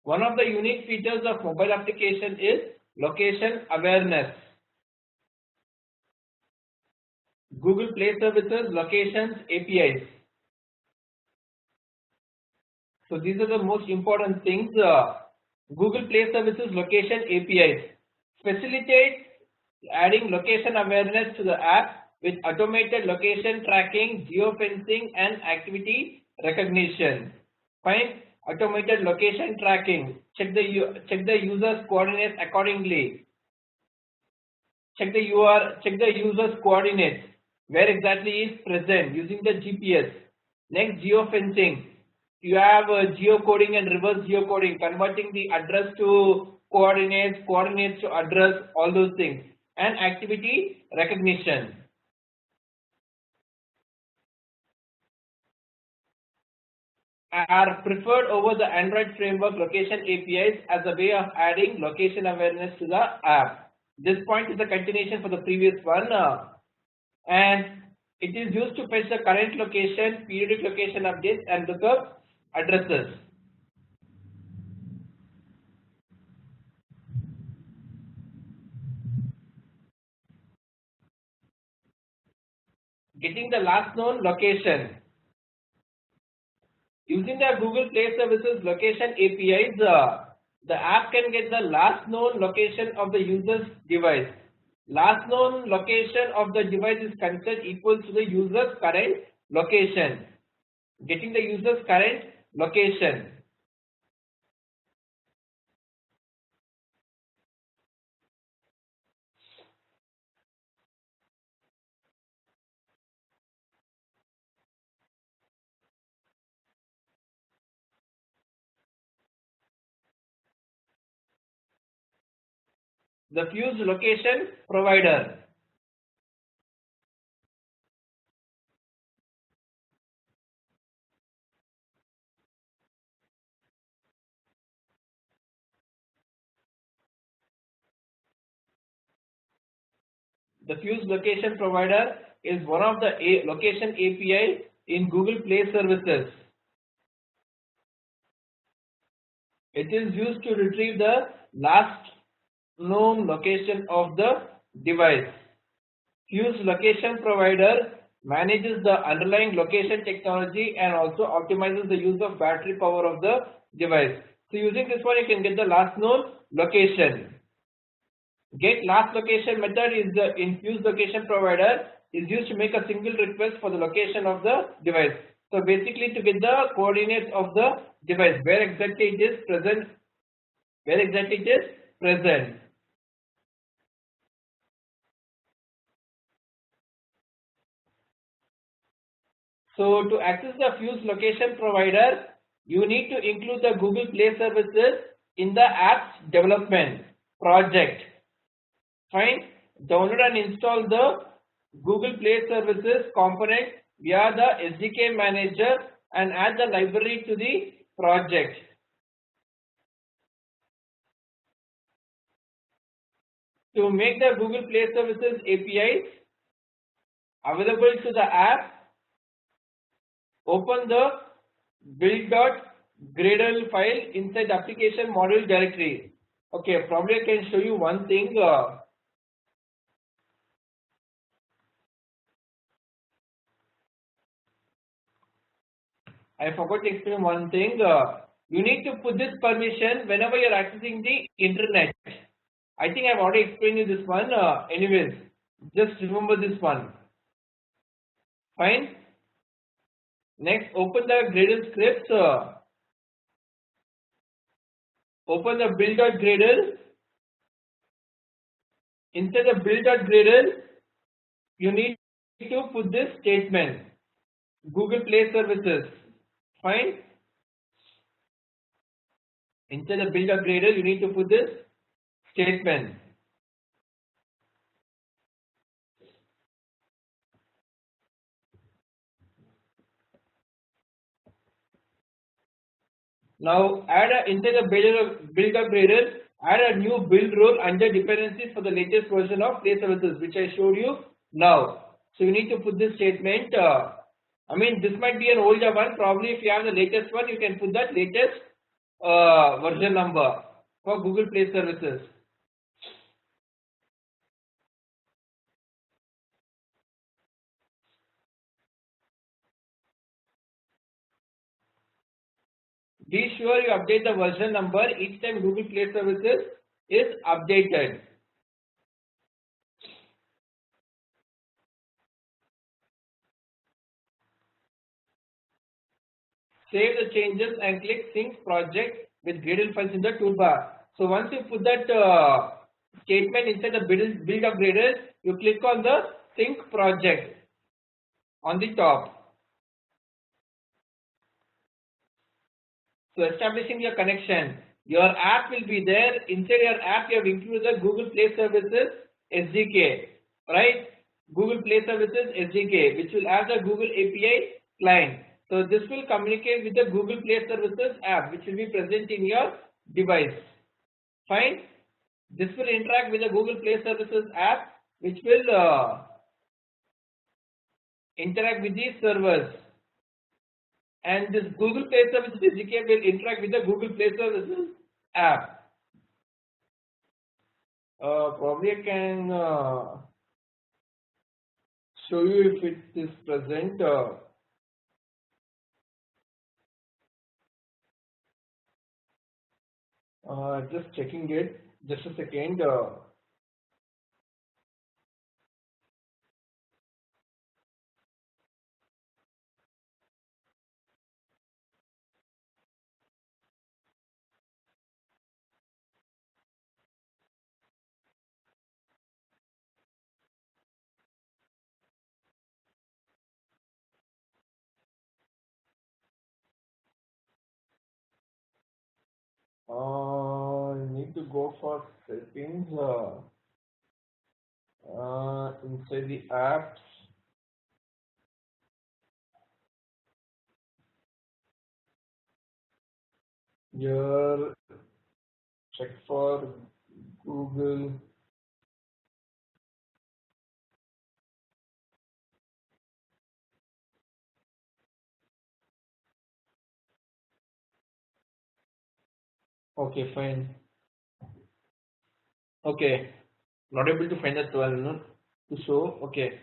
One of the unique features of mobile application is location awareness. Google Play Services Locations APIs. So these are the most important things. Google Play Services Location APIs facilitate adding location awareness to the app with automated location tracking, geofencing, and activity recognition. Fine. Automated location tracking. Check the user's coordinates accordingly. Check the user's coordinates. Where exactly is present using the GPS. Next, geofencing. You have geocoding and reverse geocoding, converting the address to coordinates, coordinates to address, all those things. And activity recognition. Are preferred over the Android framework location APIs as a way of adding location awareness to the app. This point is a continuation for the previous one, and it is used to fetch the current location, periodic location updates, and look up addresses. Getting the last known location. Using the Google Play Services location APIs, the app can get the last known location of the user's device. Last known location of the device is considered equal to the user's current location. Getting the user's current location. The fused location provider. The fused location provider is one of the location API in Google Play Services. It is used to retrieve the last known location of the device. Fused location provider manages the underlying location technology and also optimizes the use of battery power of the device. So using this one, you can get the last known location. Get last location method is the fused location provider is used to make a single request for the location of the device. So basically to get the coordinates of the device, where exactly it is present. So to access the fused location provider, you need to include the Google Play Services in the app's development project. Fine. Download and install the Google Play Services component via the SDK manager and add the library to the project. To make the Google Play Services APIs available to the app, open the build.gradle file inside the application module directory. Okay, probably I can show you one thing. I forgot to explain one thing. You need to put this permission whenever you're accessing the internet. I think I've already explained you this one. Anyways, just remember this one. Fine. Next, open the Gradle scripts. Open the build.gradle. Inside the build.gradle, you need to put this statement. Google Play Services. Fine. Inside the build.gradle, you need to put this statement. Now inside the build.gradle, add a new build role under dependencies for the latest version of Play Services, which I showed you now. So you need to put this statement. I mean, this might be an older one. Probably if you have the latest one, you can put that latest version number for Google Play Services. Be sure you update the version number each time Google Play Services is updated. Save the changes and click Sync Project with Gradle files in the toolbar. So once you put that statement inside the build of Gradle, you click on the Sync Project on the top. So establishing your connection. Your app will be there. Inside your app, you have included the Google Play Services SDK, right? Google Play Services SDK, which will have the Google API client. So this will communicate with the Google Play Services app, which will be present in your device. Fine. This will interact with the Google Play Services app, which will interact with these servers. And this Google Play Services SDK will interact with the Google Play Services app. Probably I can show you if it is present. Just checking it. Just a second. Need to go for settings inside the apps. Here, check for Google. Okay, fine. Okay, not able to find that one to show. Okay,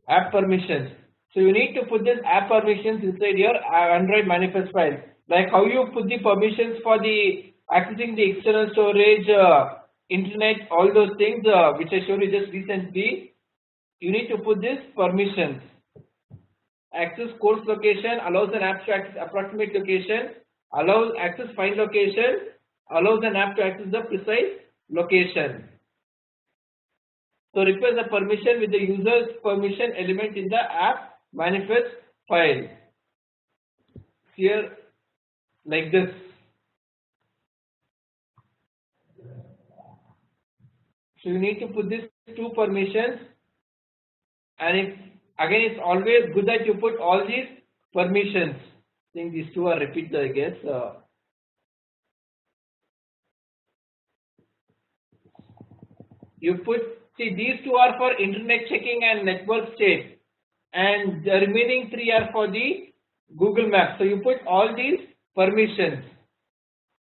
app permissions. So you need to put this app permissions inside your Android manifest file. Like how you put the permissions for the accessing the external storage, internet, all those things which I showed you just recently. You need to put this permissions. Access course location allows an app to access approximate location, allows access file location, allows an app to access the precise location. So request the permission with the user's permission element in the app manifest file. Here, like this. So you need to put these two permissions And again, it's always good that you put all these permissions. I think these two are repeated, I guess. You put, see, these two are for internet checking and network state, and the remaining three are for the Google Maps. So you put all these permissions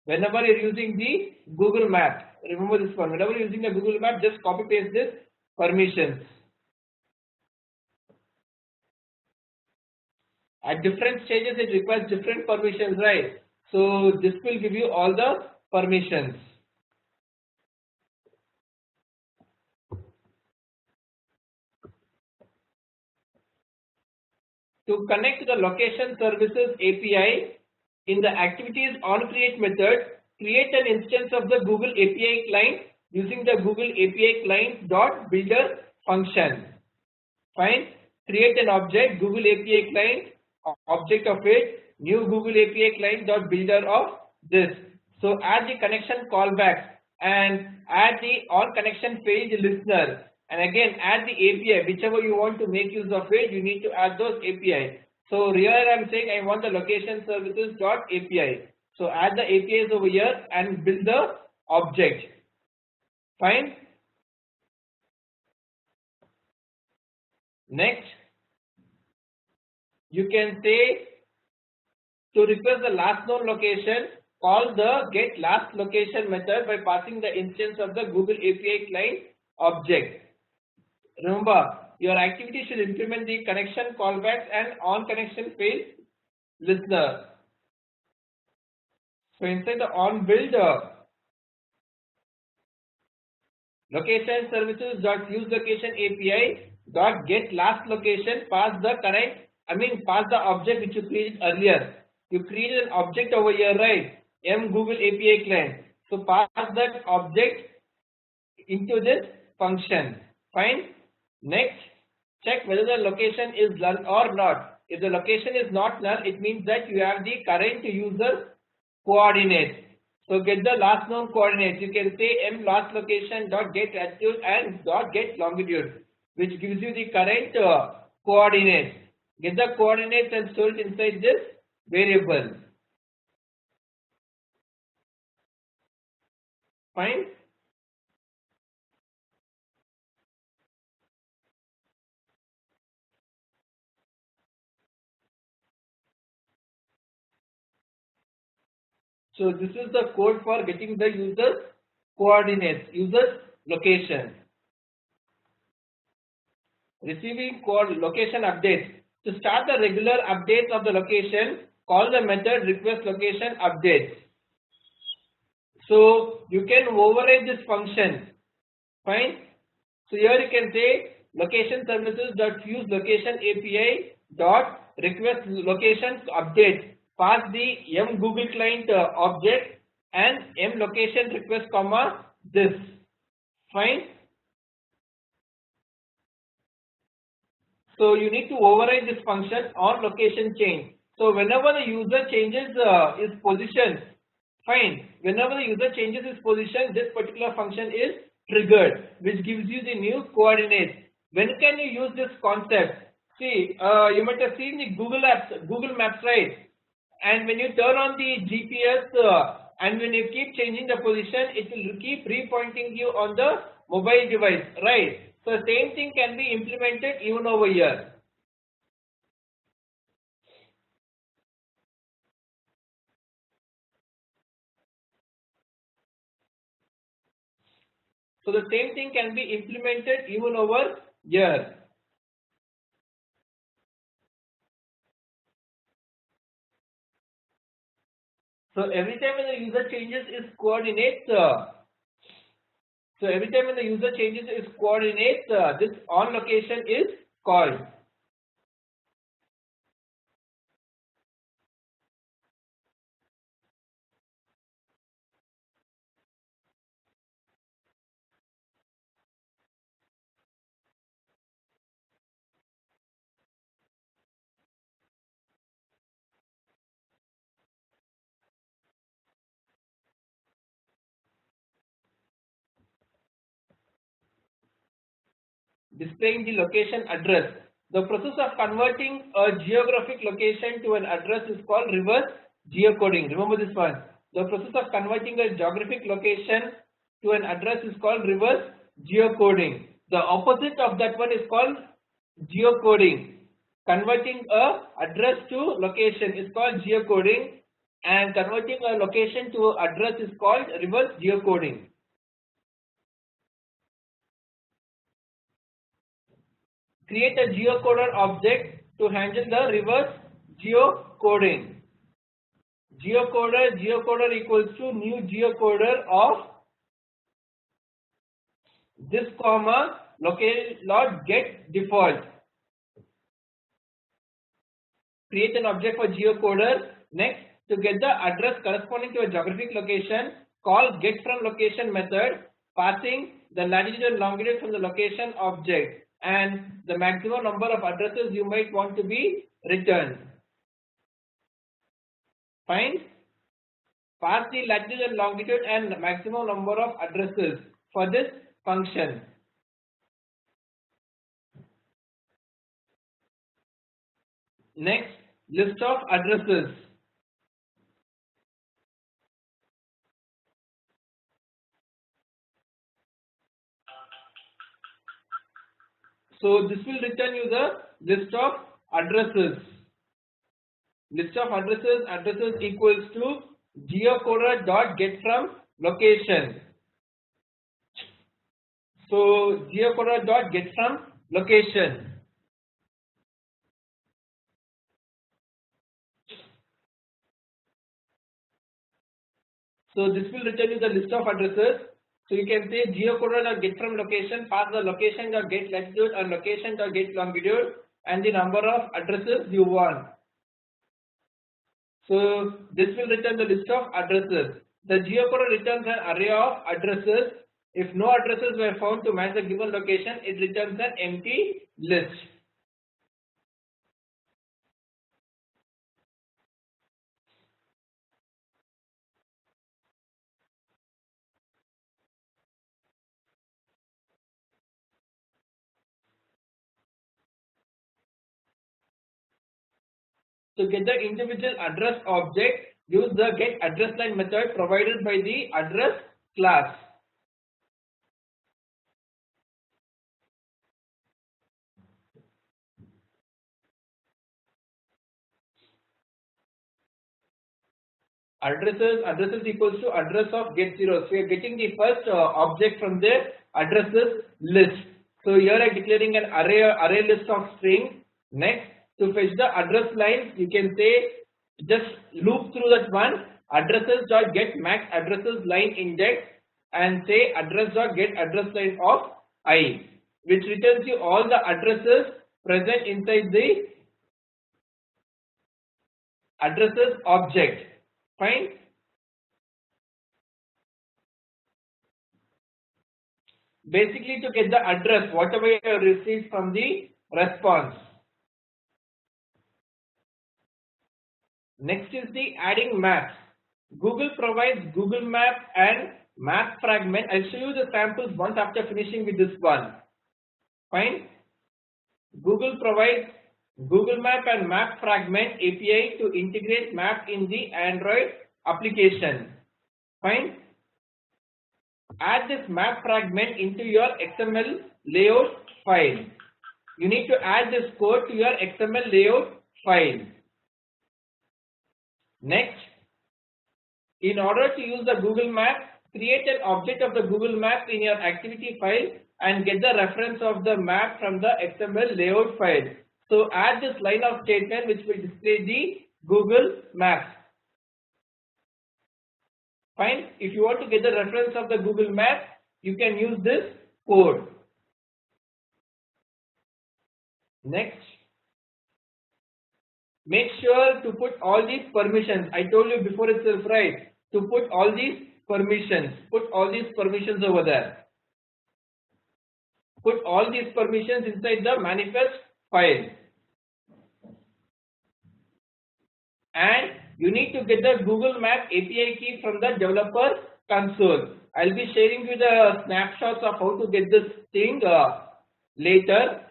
whenever you're using the Google Map. Remember this one. Whenever you're using the Google Map, just copy paste this permissions. At different stages, it requires different permissions, right? So this will give you all the permissions. To connect to the location services API, in the activities on create method, create an instance of the Google API client using the Google API client dot builder function. Fine. Create an object Google API client object of it, new Google API client dot builder of this. So add the connection callback and add the on connection page listener, and again add the API, whichever you want to make use of it, you need to add those API. So here I'm saying I want the location services dot API. So add the APIs over here and build the object. Fine. Next, you can say to request the last known location, call the get last location method by passing the instance of the Google API client object. Remember, your activity should implement the connection callbacks and on connection fail listener. So inside the on build location services dot use location API dot get last location, pass the pass the object which you created earlier. You created an object over here, right? M Google API client. So pass that object into this function. Fine. Next, check whether the location is null or not. If the location is not null, it means that you have the current user coordinates. So get the last known coordinates. You can say m last location dot get latitude and dot get longitude, which gives you the current coordinates. Get the coordinates and store it inside this variable. Fine. So this is the code for getting the user's coordinates, user's location. Receiving location updates. To start the regular updates of the location, call the method request location updates. So you can override this function. Fine. So here you can say location services dot fuse location API dot request location update. Pass the m Google client object and m location request comma this. Fine. So you need to override this function on location change. So whenever the user changes his position, fine. Whenever the user changes his position, this particular function is triggered, which gives you the new coordinates. When can you use this concept? See, you might have seen the Google Maps, right? And when you turn on the GPS and when you keep changing the position, it will keep repointing you on the mobile device, right? So same thing can be implemented even over here. So the same thing can be implemented even over here. So every time when the user changes its coordinates, this on location is called. displaying the location address. The process of converting a geographic location to an address is called reverse geocoding. Remember this one. The process of converting a geographic location to an address is called reverse geocoding. The opposite of that one is called geocoding. Converting a address to location is called geocoding, and converting a location to address is called reverse geocoding. Create a geocoder object to handle the reverse geocoding. Geocoder equals to new geocoder of this comma locale get default. Create an object for geocoder. Next, to get the address corresponding to a geographic location, call getFromLocation method, passing the latitude and longitude from the location object and the maximum number of addresses you might want to be returned. Fine. Pass the latitude and longitude and maximum number of addresses for this function. Next, list of addresses. So this will return you the list of addresses. List of addresses equals to geocoder.getFromLocation. So geocoder.getFromLocation. So this will return you the list of addresses. So you can say geocoder.getFromLocation, pass the location.getLatitude and location.getLongitude and the number of addresses you want. So this will return the list of addresses. The geocoder returns an array of addresses. If no addresses were found to match the given location, it returns an empty list. To get the individual address object, use the getAddressLine method provided by the address class. Addresses equals to address of get0. So we are getting the first object from the addresses list. So here I am declaring an array list of strings. Next, to fetch the address line, you can say just loop through that one, addresses.getMaxAddresses line index and say address.getAddressLine of I, which returns you all the addresses present inside the addresses object. Fine. Basically, to get the address, whatever you have received from the response. Next is the adding maps. Google provides Google Map and Map Fragment. I'll show you the samples once after finishing with this one. Fine. Google provides Google Map and Map Fragment API to integrate map in the Android application. Fine. Add this map fragment into your XML layout file. You need to add this code to your XML layout file. Next, in order to use the Google Map, create an object of the Google Map in your activity file and get the reference of the map from the XML layout file. So add this line of statement which will display the Google Maps. Fine. If you want to get the reference of the Google Map, you can use this code. Next, make sure to put all these permissions. I told you before itself, right? To put all these permissions. Put all these permissions over there. Put all these permissions inside the manifest file. And you need to get the Google Map API key from the developer console. I'll be sharing you the snapshots of how to get this thing later.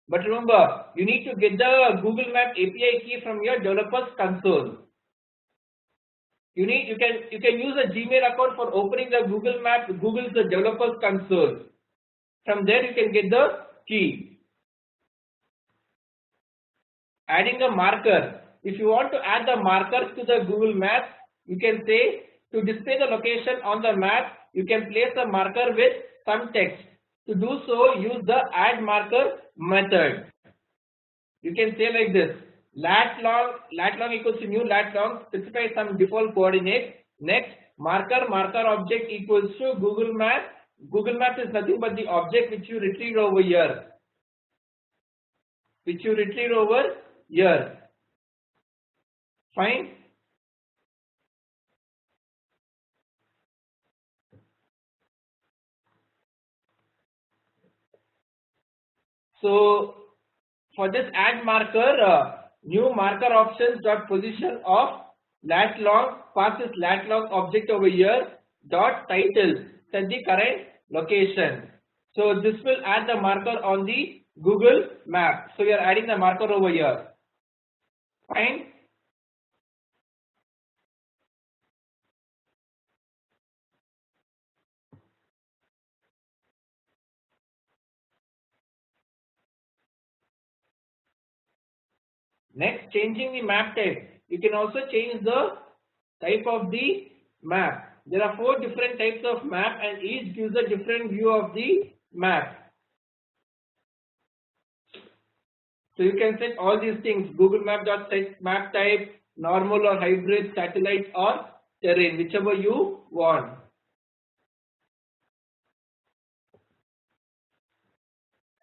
But remember, you need to get the Google Map API key from your developers console. You can use a Gmail account for opening the Google Map, Google's the developers console. From there you can get the key. Adding a marker. If you want to add the markers to the Google Maps, you can say to display the location on the map, you can place a marker with some text. To do so, use the add marker method. You can say like this: lat long equals to new lat long, specify some default coordinates. Next, marker object equals to Google Map. Google Map is nothing but the object which you retrieved over here. Fine. So for this add marker, new marker options dot position of lat long, pass this lat long object over here dot title, set the current location. So this will add the marker on the Google Map. So we are adding the marker over here. Fine. Next, changing the map type. You can also change the type of the map. There are 4 different types of map and each gives a different view of the map. So you can set all these things: Google Map dot set map type, normal or hybrid, satellite or terrain, whichever you want.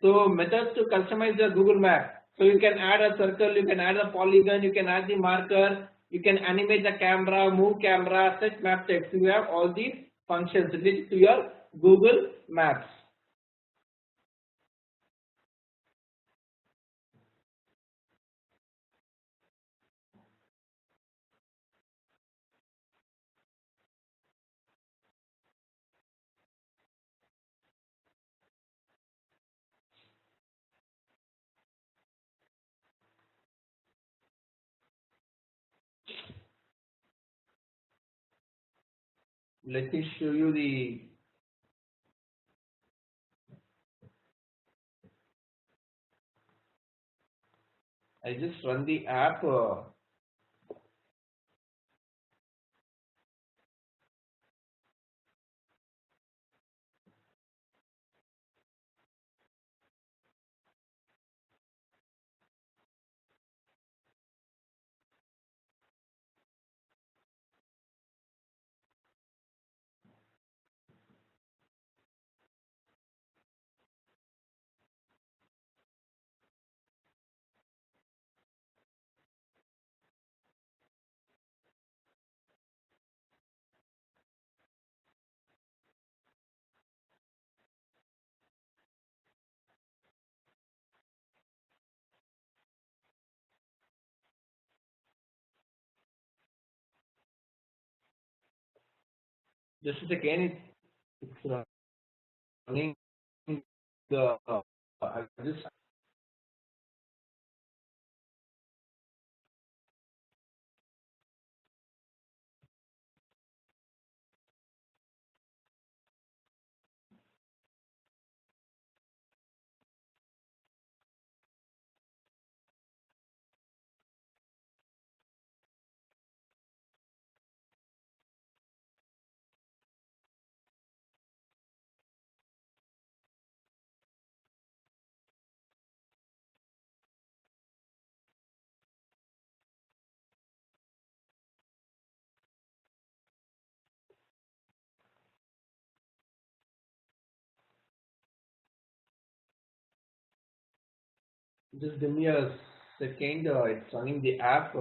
So methods to customize the Google Map. So you can add a circle, you can add a polygon, you can add the marker, you can animate the camera, move camera, set map text. So you have all these functions related to your Google Maps. Let me show you the I just run the app. Just a second, it's running the I just Just give me a second. It's running the app.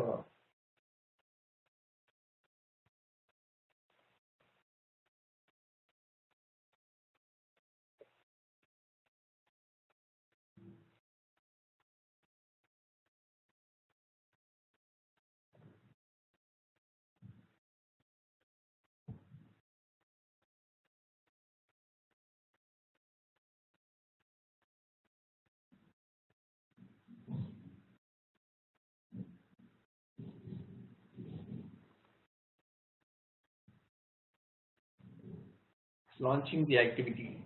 launching the activity.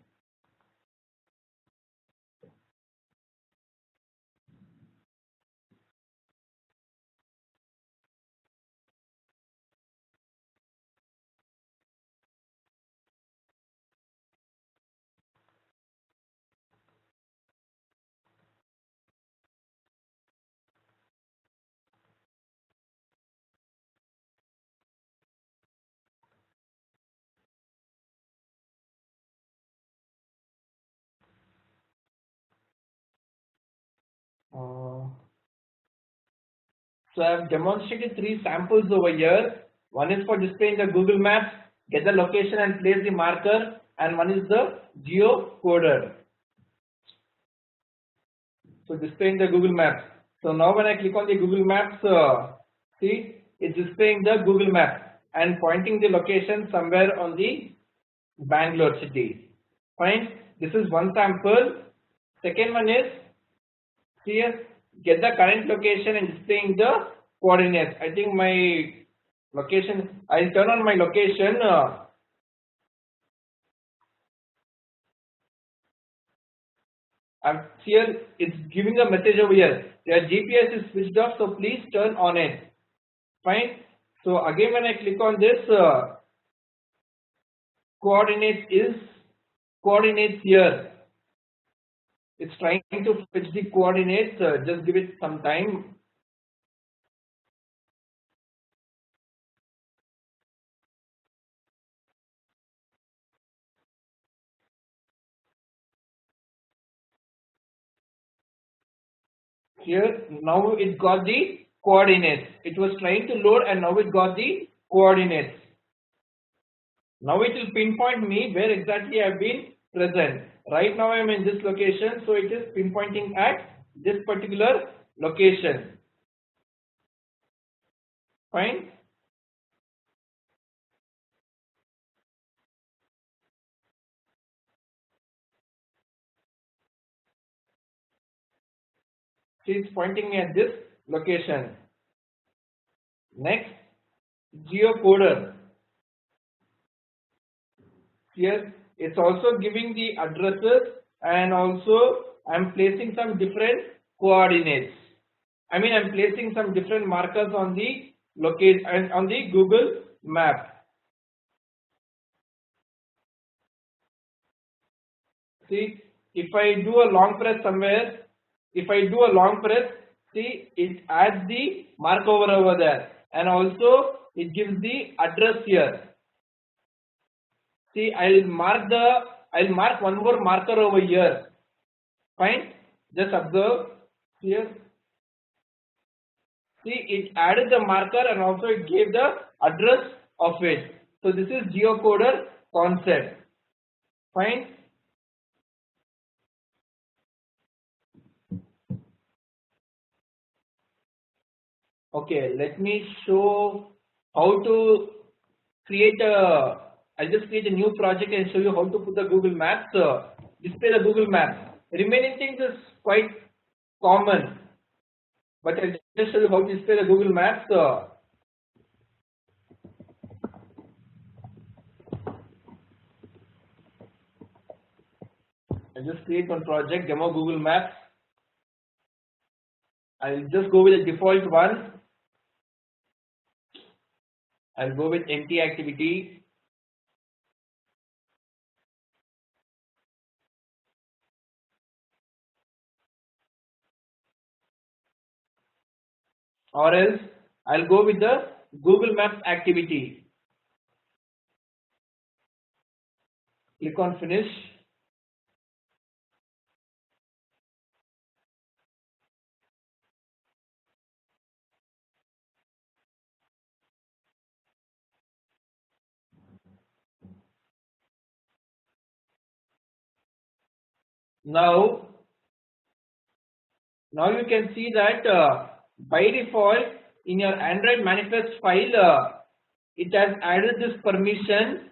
So I have demonstrated 3 samples over here. One is for displaying the Google Maps, get the location and place the marker, and one is the geocoder. So displaying the Google Maps. So now when I click on the Google Maps, see it's displaying the Google Map and pointing the location somewhere on the Bangalore city. Fine. This is one sample. Second one is here, get the current location and displaying the coordinates. I think my location, I'll turn on my location. Here it's giving a message over here. Your GPS is switched off, so please turn on it. Fine. So again, when I click on this, coordinates here. It's trying to fetch the coordinates. Just give it some time. Here now it got the coordinates. It was trying to load and now it got the coordinates. Now it will pinpoint me where exactly I have been present. Right now I am in this location, so it is pinpointing at this particular location. Fine. See, it's pointing me at this location. Next, geocoder. Here it's also giving the addresses and also I'm placing some different coordinates. I'm placing some different markers on the location and on the Google map. See, if I do a long press somewhere, see it adds the mark over there and also it gives the address here. See, I'll mark one more marker over here. Fine. Just observe here. See, it added the marker and also it gave the address of it. So this is geocoder concept. Fine. Okay, let me show how to create a. I'll just create a new project and show you how to put the Google Maps, display the Google Maps. Remaining things is quite common, but I'll just show you how to display the Google Maps. I'll just create one project, demo Google Maps. I'll just go with the default one. I'll go with empty activity. Or else I'll go with the Google Maps activity. Click on finish. Now you can see that by default in your Android manifest file, it has added this permission.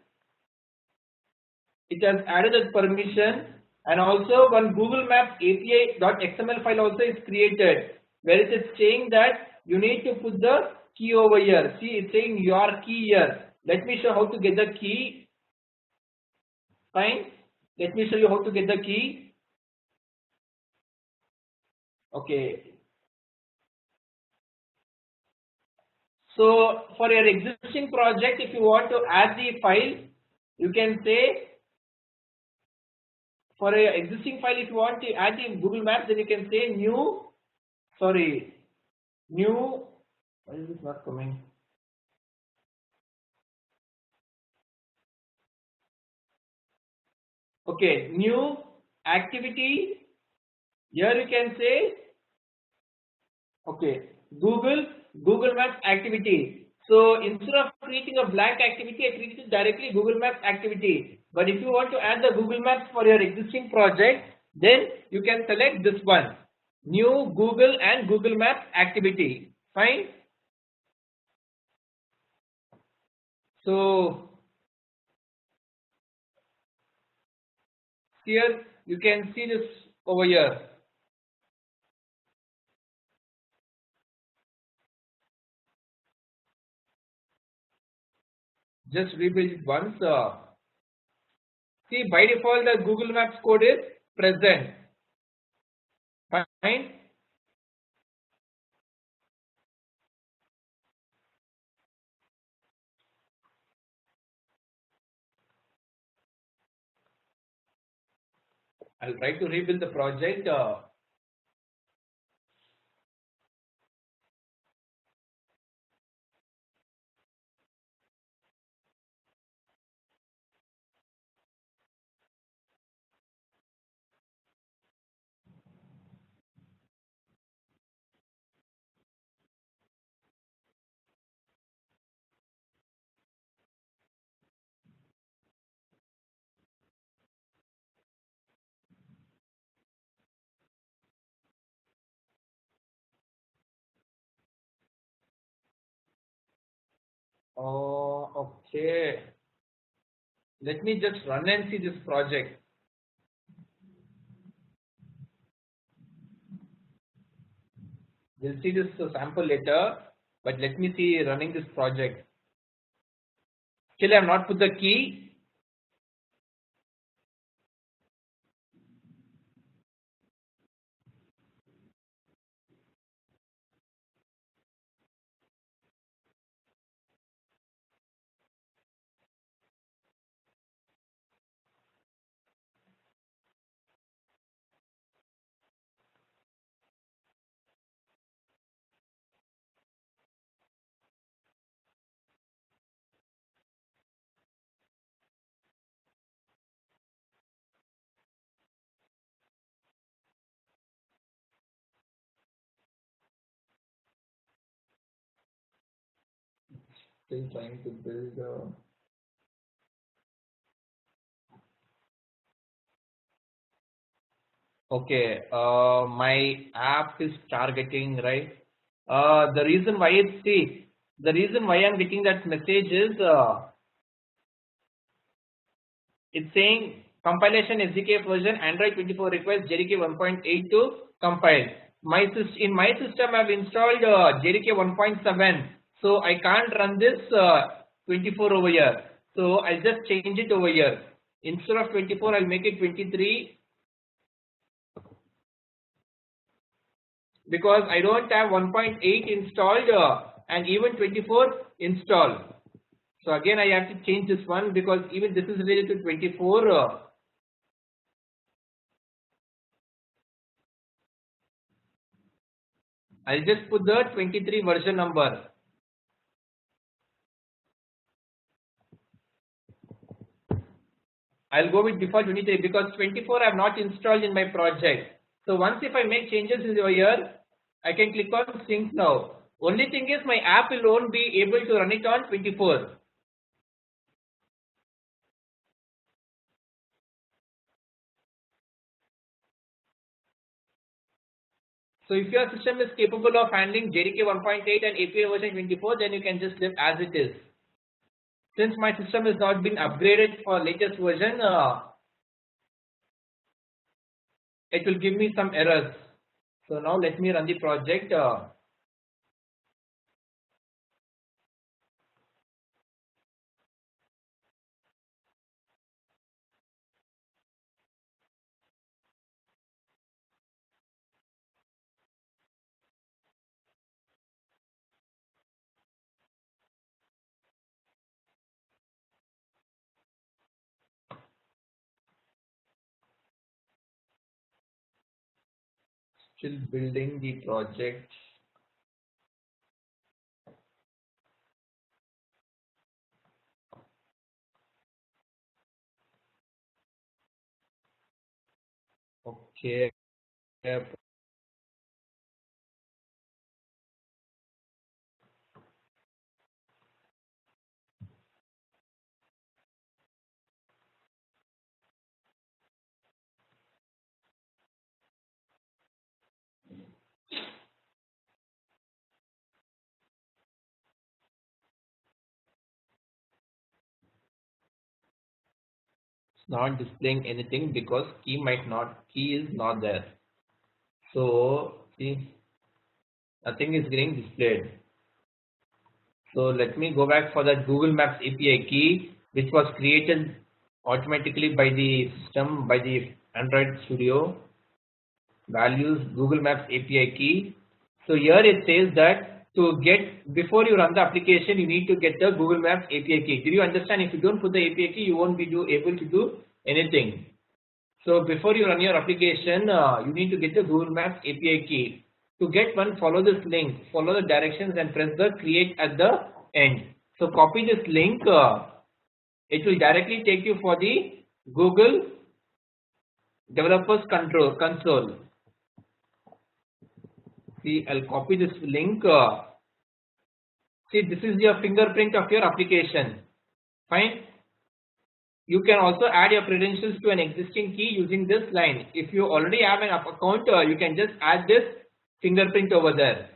It has added that permission, and also one Google Maps API.xml file also is created where it is saying that you need to put the key over here. See, it's saying your key here. Let me show how to get the key. Fine. Let me show you how to get the key. Okay. So for your existing project, if you want to add the file, you can say for your existing file, if you want to add the Google Maps, then you can say new, sorry, new, why is this not coming? Okay, new activity. Here you can say, okay, Google Maps activity. So instead of creating a blank activity, I created directly Google Maps activity. But if you want to add the Google Maps for your existing project, then you can select this one, new Google and Google Maps activity. Fine. So here you can see this over here. Just rebuild it once. See, by default the Google Maps code is present. Fine. I'll try to rebuild the project. Oh, okay. Let me just run and see this project. We'll see this sample later, but let me see running this project. Still, I have not put the key. Still trying to build. Okay, my app is targeting, right? The reason why the reason why I'm getting that message is it's saying compilation SDK version Android 24 requires JDK 1.8 to compile. In my system I've installed JDK 1.7, so I can't run this 24 over here. So I'll just change it over here. Instead of 24, I'll make it 23 because I don't have 1.8 installed and even 24 installed. So again, I have to change this one because even this is related to 24. I'll just put the 23 version number. I'll go with default 23 because 24 I have not installed in my project. So once if I make changes over here, I can click on sync now. Only thing is my app will won't be able to run it on 24. So if your system is capable of handling JDK 1.8 and API version 24, then you can just leave as it is. Since my system has not been upgraded for latest version, it will give me some errors. So now let me run the project. Still building the project. Okay. It's not displaying anything because key is not there. So see, nothing is getting displayed. So let me go back for that Google Maps API key, which was created automatically by the system, by the Android Studio. Values Google Maps API key. So here it says that to get, before you run the application, you need to get the Google Maps API key. Did you understand? If you don't put the API key, you won't be able to do anything. So before you run your application, you need to get the Google Maps API key. To get one, follow this link, follow the directions and press the create at the end. So copy this link, it will directly take you for the Google Developers Console. See, I'll copy this link. See, this is your fingerprint of your application. Fine. You can also add your credentials to an existing key using this line. If you already have an account, you can just add this fingerprint over there.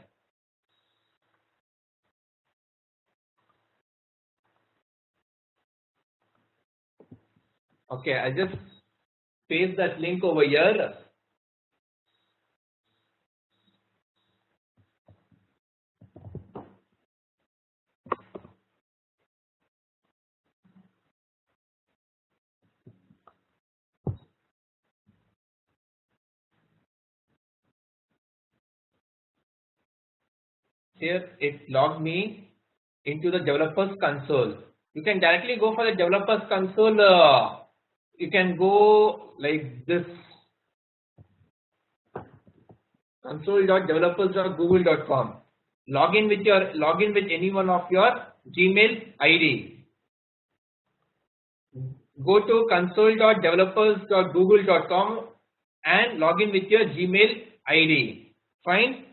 Okay, I just paste that link over here. Here it logged me into the developers console. You can directly go for the developers console. You can go like this, console.developers.google.com. Login with any one of your Gmail ID. Go to console.developers.google.com and log in with your Gmail ID. Fine.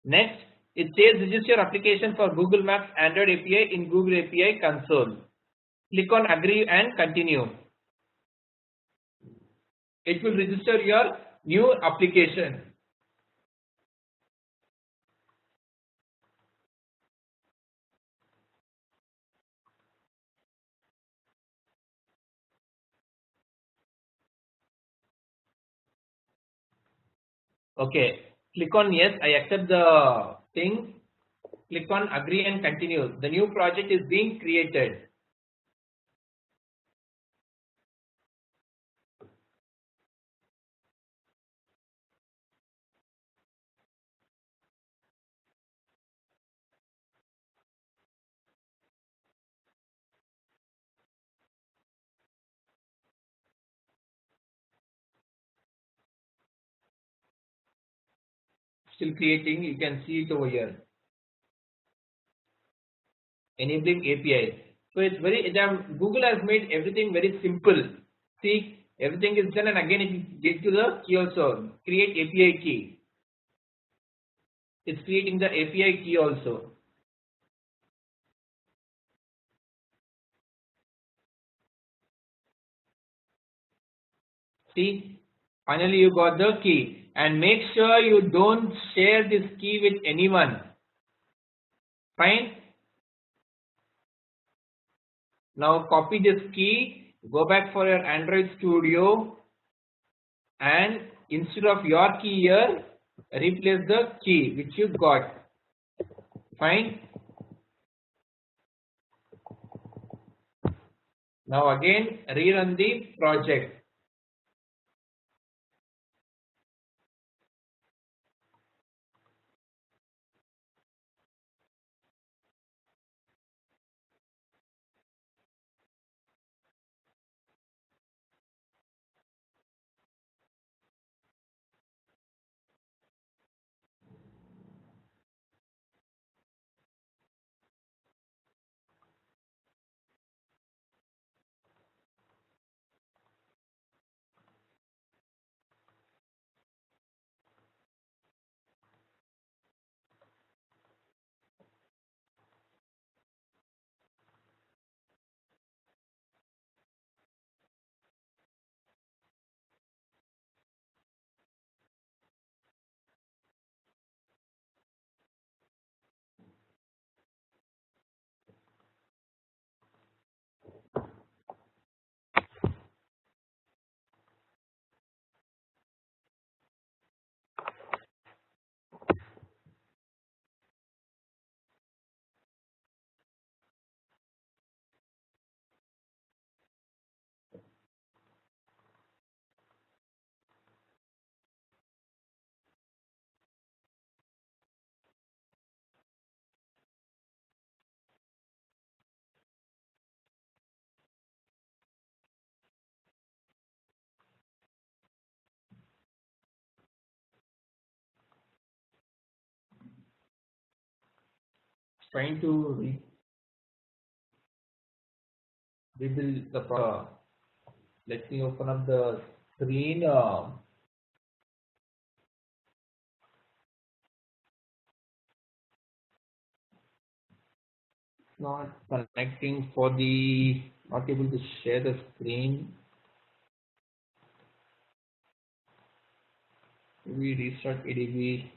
Next, it says register your application for Google Maps Android API in Google API console. Click on agree and continue. It will register your new application. Okay. Click on yes, I accept the thing. Click on agree and continue. The new project is being created. Still creating, you can see it over here. Enabling API. So it's very, Google has made everything very simple. See, everything is done and again it gets to the key also. Create API key. It's creating the API key also. See, finally you got the key, and make sure you don't share this key with anyone. Fine. Now copy this key, go back for your Android Studio, and instead of your key here, replace the key which you got. Fine. Now again rerun the project. trying to rebuild the let me open up the screen. Not connecting for the, not able to share the screen. We restart ADB.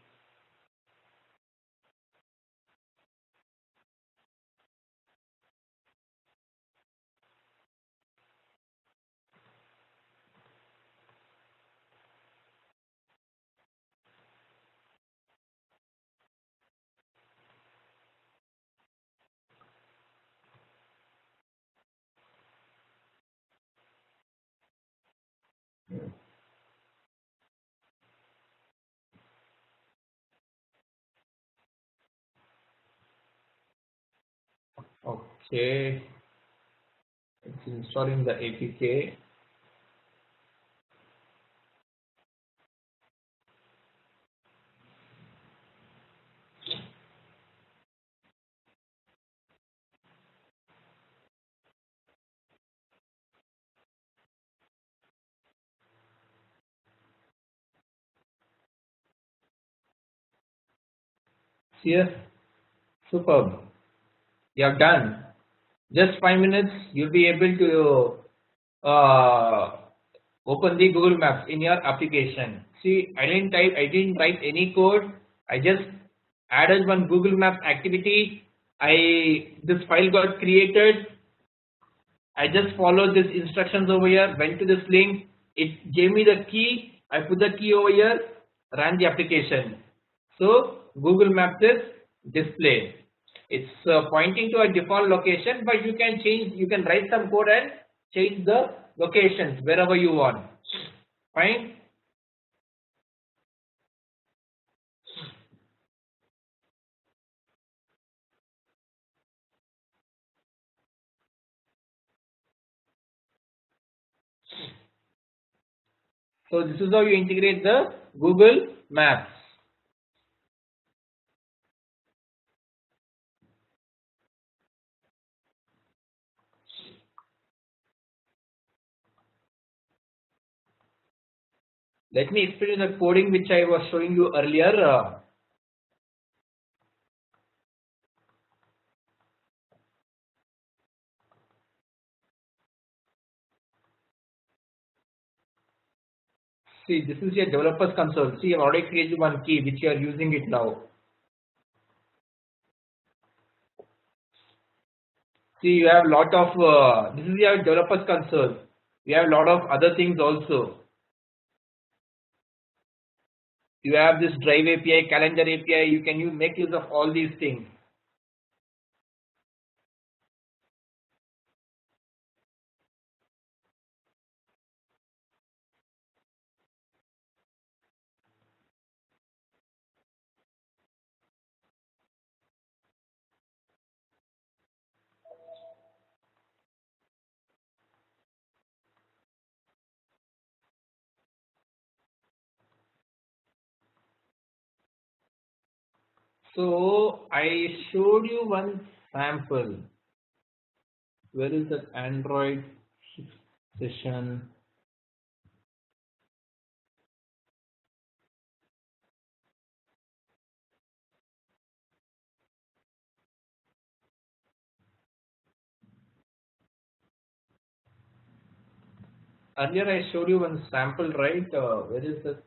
Okay, it's installing the APK. Here, superb. You're done. Just 5 minutes, you'll be able to open the Google Maps in your application. See, I didn't write any code. I just added one Google Maps activity. This file got created. I just followed these instructions over here, went to this link. It gave me the key. I put the key over here, ran the application. So Google Maps is displayed. It's pointing to a default location, but you can change. You can write some code and change the locations wherever you want. Fine. So this is how you integrate the Google Maps. Let me explain the coding which I was showing you earlier. See, this is your developers console. See, I've already created one key which you are using it now. See, you have lot of, this is your developers console. You have a lot of other things also. You have this Drive API, Calendar API, you can make use of all these things. So, I showed you one sample. Where is that Android session? Earlier I showed you one sample, right? Where is that?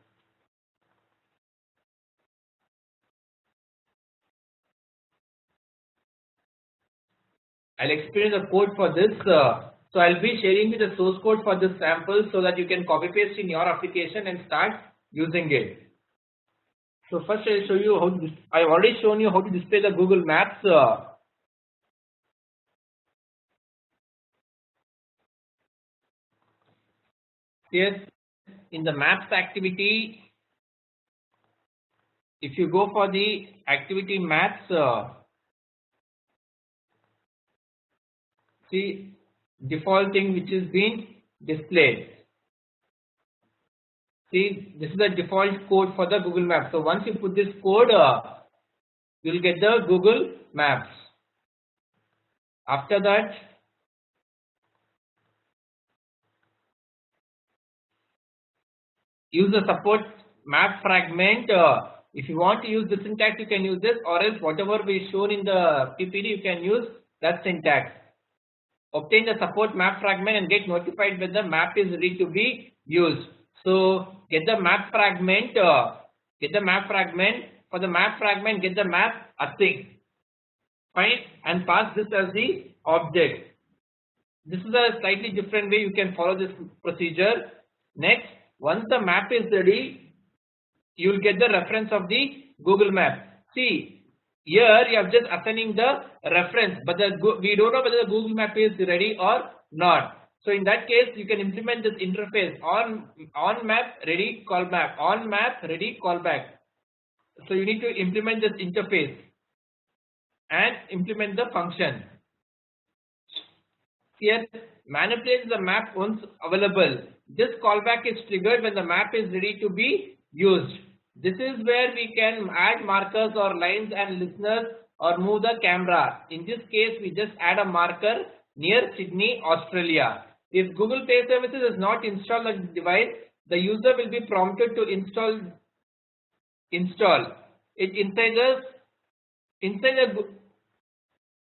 I'll explain the code for this. So I'll be sharing you the source code for this sample so that you can copy paste in your application and start using it. So first I'll show you how to, I've already shown you how to display the Google Maps. Here in the Maps activity, if you go for the activity Maps, see default thing which is being displayed. See, this is the default code for the Google Maps. So once you put this code, you'll get the Google Maps. After that, use the support map fragment. If you want to use the syntax, you can use this, or else whatever we shown in the PPT, you can use that syntax. Obtain the support map fragment and get notified when the map is ready to be used. So get the map fragment. Get the map fragment. For the map fragment, get the map async. Fine, and pass this as the object. This is a slightly different way you can follow this procedure. Next, once the map is ready, you will get the reference of the Google Map. See, here you are just assigning the reference, but we don't know whether the Google Map is ready or not. So in that case, you can implement this interface on map ready call back, on map ready call back. So you need to implement this interface and implement the function. Here, manipulate the map once available. This callback is triggered when the map is ready to be used. This is where we can add markers or lines and listeners or move the camera. In this case, we just add a marker near Sydney, Australia. If Google Pay Services is not installed on the device, the user will be prompted to install it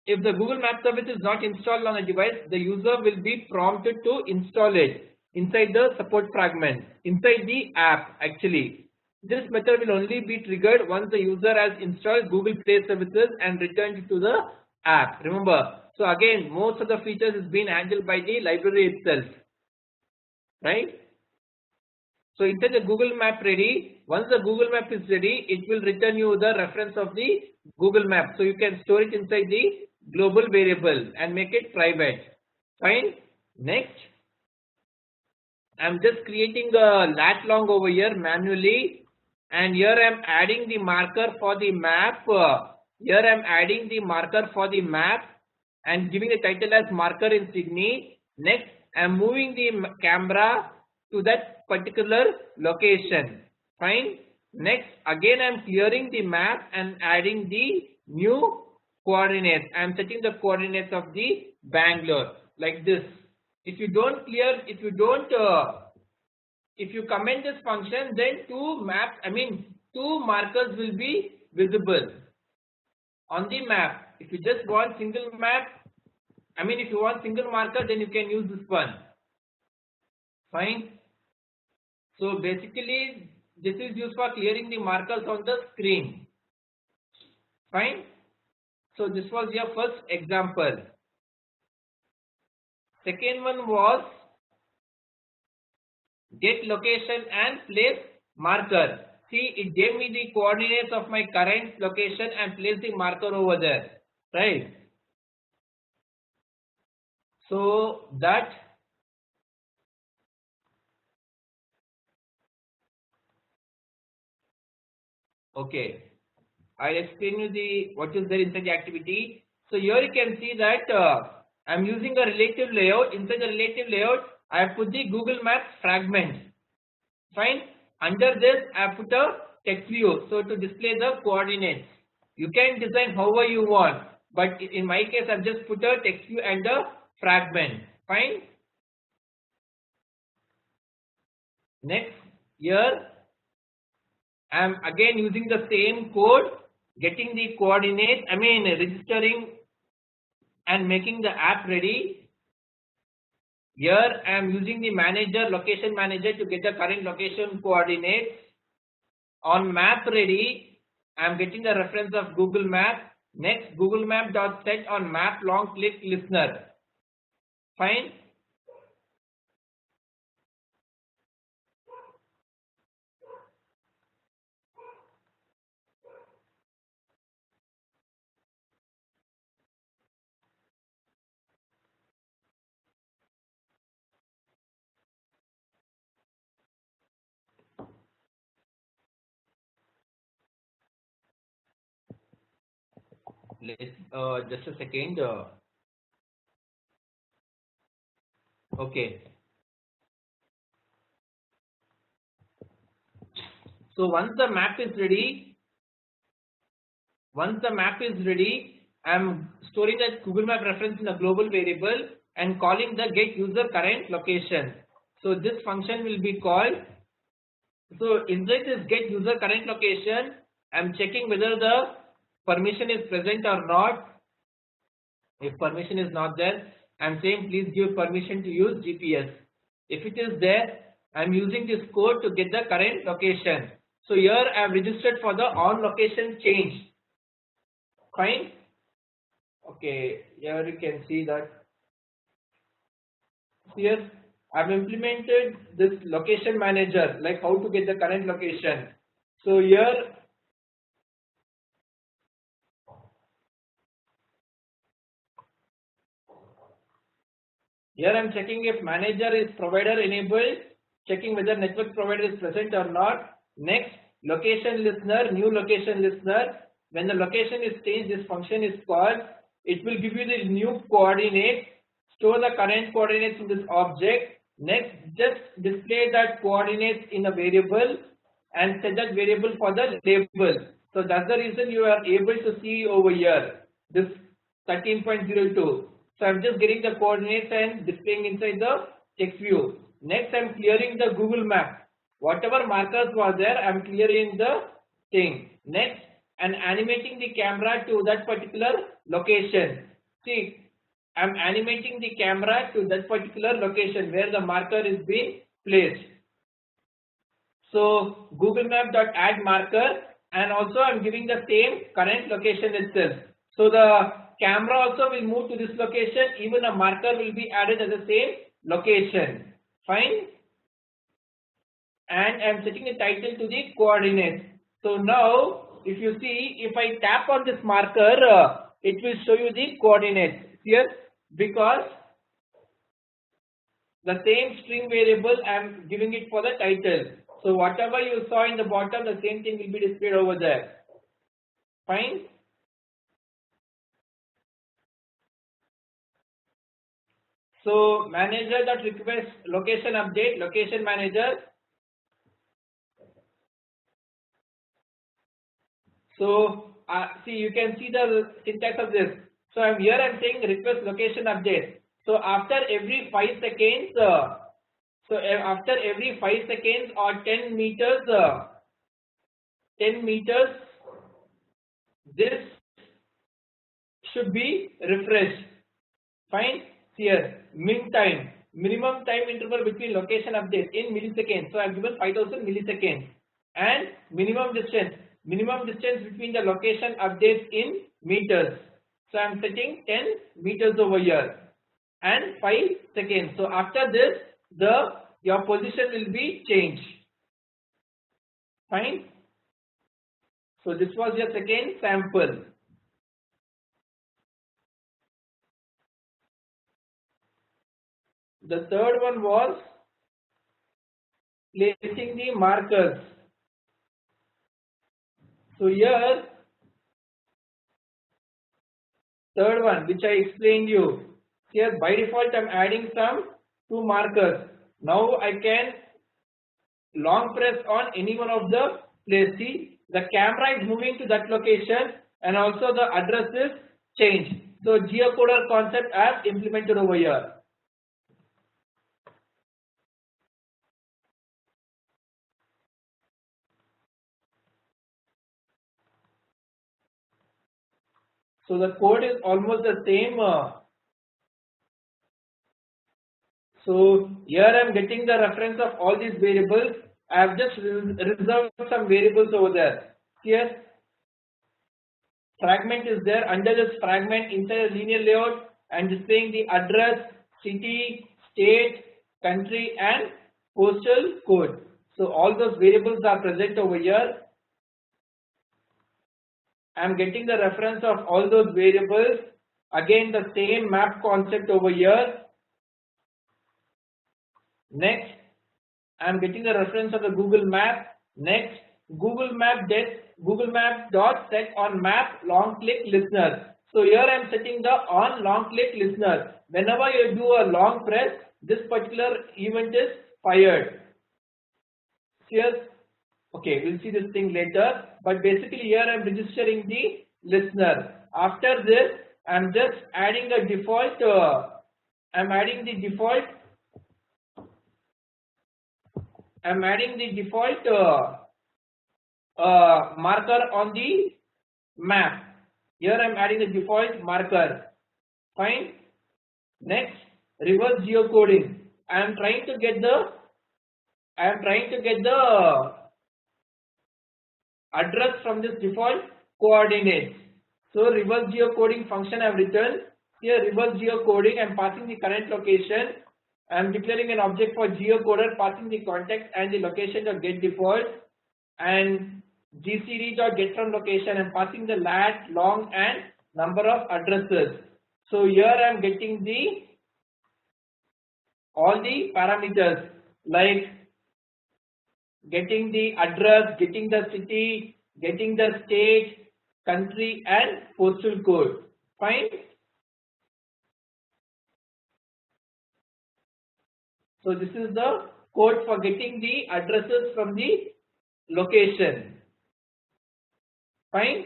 if the Google Map service is not installed on a device, the user will be prompted to install it inside the support fragment, inside the app actually. This method will only be triggered once the user has installed Google Play services and returned to the app. Remember, so again, most of the features is being handled by the library itself, right? So inside the Google Map ready, once the Google Map is ready, it will return you the reference of the Google Map. So you can store it inside the global variable and make it private. Fine. Next, I'm just creating a lat long over here manually, and here I'm adding the marker for the map. Here I'm adding the marker for the map and giving the title as marker in Sydney. Next, I'm moving the camera to that particular location. Fine. Next, again I'm clearing the map and adding the new coordinates. I'm setting the coordinates of the Bangalore like this. If you don't clear, if you comment this function, then two markers will be visible on the map. If you just want single map, if you want single marker, then you can use this one. Fine. So basically, this is used for clearing the markers on the screen. Fine. So this was your first example. Second one was get location and place marker. See, it gave me the coordinates of my current location and place the marker over there, right? So that okay, I'll explain you what is there inside the activity. So here you can see that I'm using a relative layout. Inside the relative layout, I have put the Google Maps fragment. Fine. Under this, I have put a text view. So to display the coordinates, you can design however you want. But in my case, I've just put a text view and a fragment. Fine. Next, here I'm again using the same code, getting the coordinates, registering and making the app ready. Here I am using the location manager to get the current location coordinates. On map ready, I am getting the reference of Google Map. Next, Google Map dot set on map long click listener. Fine. Let's just a second. Okay. So once the map is ready, Once the map is ready, I'm storing that Google Map reference in a global variable and calling the get user current location. So this function will be called. So inside this get user current location, I'm checking whether the permission is present or not. If permission is not there, I'm saying please give permission to use GPS. If it is there, I'm using this code to get the current location. So here I have registered for the on location change. Fine. Okay, here you can see that here I've implemented this location manager, like how to get the current location. So here I'm checking if manager is provider enabled, checking whether network provider is present or not. Next, location listener, new location listener. When the location is changed, this function is called. It will give you the new coordinates. Store the current coordinates in this object. Next, just display that coordinates in a variable and set that variable for the label. So that's the reason you are able to see over here this 13.02. So I'm just getting the coordinates and displaying inside the text view. Next, I'm clearing the Google Map. Whatever markers were there, I'm clearing the thing. Next, and animating the camera to that particular location. See, I'm animating the camera to that particular location where the marker is being placed. So Google Map.add marker, and also I'm giving the same current location itself. So the camera also will move to this location, even a marker will be added at the same location. Fine. And I'm setting a title to the coordinates. So now if you see, if I tap on this marker, it will show you the coordinates here, because the same string variable I am giving it for the title. So whatever you saw in the bottom, the same thing will be displayed over there. Fine. So manager that request location update, location manager. So see, you can see the syntax of this. So I'm saying request location update. So after every 5 seconds, after every 5 seconds or 10 meters, this should be refreshed. Fine. Here, minimum time interval between location updates in milliseconds. So I've given 5000 milliseconds. And minimum distance between the location updates in meters. So I'm setting 10 meters over here and 5 seconds. So after this, your position will be changed. Fine. So this was your second sample. The third one was placing the markers. So here, third one which I explained you, here by default I'm adding some 2 markers. Now I can long press on any one of the place. See, the camera is moving to that location and also the address is changed. So geocoder concept as implemented over here. So the code is almost the same. So here I am getting the reference of all these variables. I have just reserved some variables over there. Here fragment is there. Under this fragment, inside a linear layout, I am displaying the address, city, state, country and postal code. So all those variables are present over here. I am getting the reference of all those variables. Again the same map concept over here. Next, I am getting the reference of the Google Map. Next, Google Map dot set on map long click listener. So here I am setting the on long click listener. Whenever you do a long press, this particular event is fired. Here, okay, we'll see this thing later. But basically here I am registering the listener. After this, I'm just adding a default. I'm adding the default. I'm adding the default marker on the map. Here I'm adding the default marker. Fine. Next, reverse geocoding. I am trying to get the address from this default coordinates. So reverse geocoding function I have written here. Reverse geocoding, I am passing the current location. I am declaring an object for geocoder, passing the context and the location of get default, and gcd.get from location. I am passing the lat, long and number of addresses. So here I am getting all the parameters like getting the address, getting the city, getting the state, country and postal code. Fine. So this is the code for getting the addresses from the location. Fine.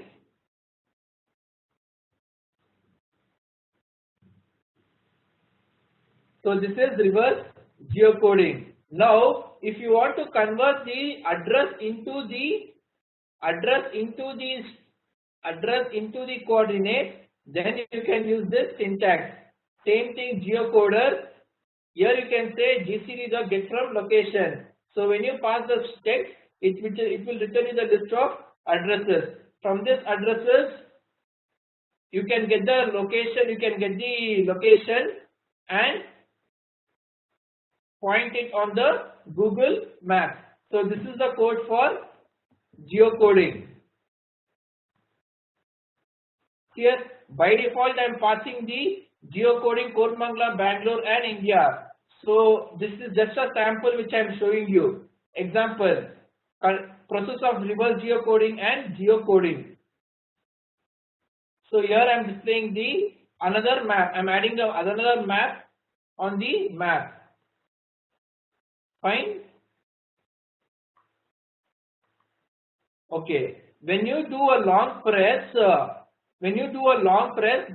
So this is reverse geocoding. Now, if you want to convert the address into the coordinate, then you can use this syntax. Same thing, geocoder. Here you can say gcd.get from location. So when you pass the text, it will return you the list of addresses. From this addresses, you can get the location. And point it on the Google Maps. So this is the code for geocoding. Here by default I am passing the geocoding Koramangala, Bangalore and India. So this is just a sample which I am showing you. Example, process of reverse geocoding and geocoding. So here I am displaying another map. I am adding another map on the map. Fine. Okay. When you do a long press,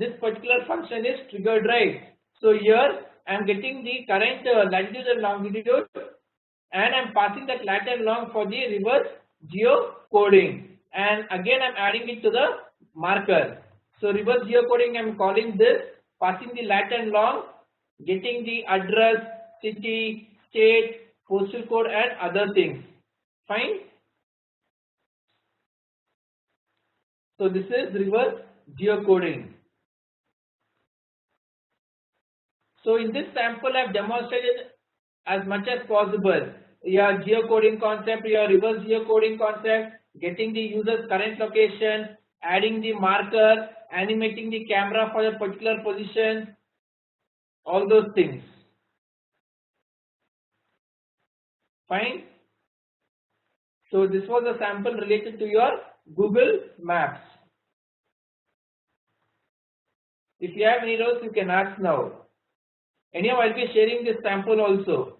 this particular function is triggered, right? So here I am getting the current latitude and longitude, and I am passing that lat and long for the reverse geocoding. And again I am adding it to the marker. So reverse geocoding, I am calling this, passing the lat and long, getting the address, city, state, postal code and other things. Fine. So this is reverse geocoding. So in this sample I have demonstrated as much as possible your geocoding concept, your reverse geocoding concept, getting the user's current location, adding the marker, animating the camera for a particular position, all those things. Fine. So this was a sample related to your Google Maps. If you have any doubts, you can ask now. Anyhow, I'll be sharing this sample also.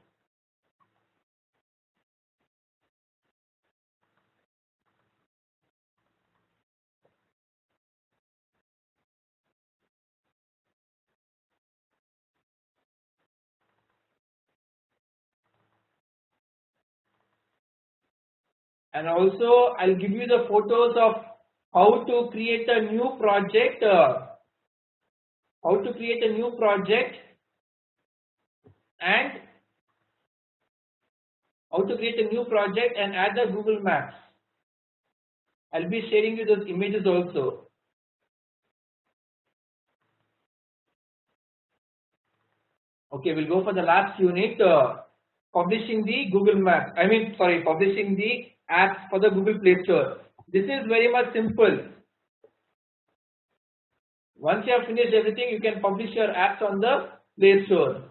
And also, I'll give you the photos of how to create a new project. And add the Google Maps. I'll be sharing you those images also. Okay, we'll go for the last unit. Publishing the publishing the apps for the Google Play Store. This is very much simple. Once you have finished everything, you can publish your apps on the Play Store.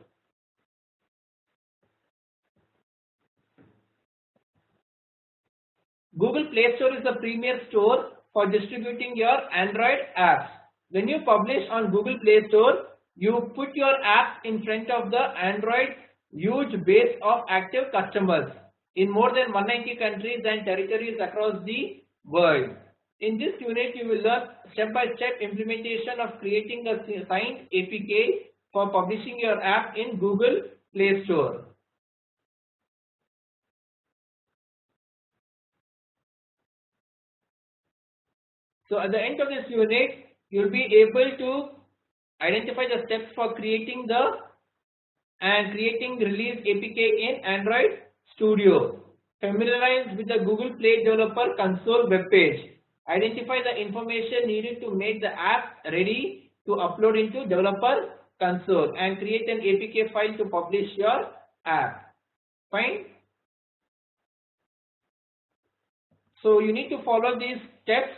Google Play Store is the premier store for distributing your Android apps. When you publish on Google Play Store, you put your apps in front of the Android huge base of active customers in more than 190 countries and territories across the world. In this unit, you will learn step-by-step implementation of creating a signed APK for publishing your app in Google Play Store. So at the end of this unit, you will be able to identify the steps for creating release APK in Android Studio. Familiarize with the Google Play Developer Console web page. Identify the information needed to make the app ready to upload into Developer Console and create an APK file to publish your app. Fine. So you need to follow these steps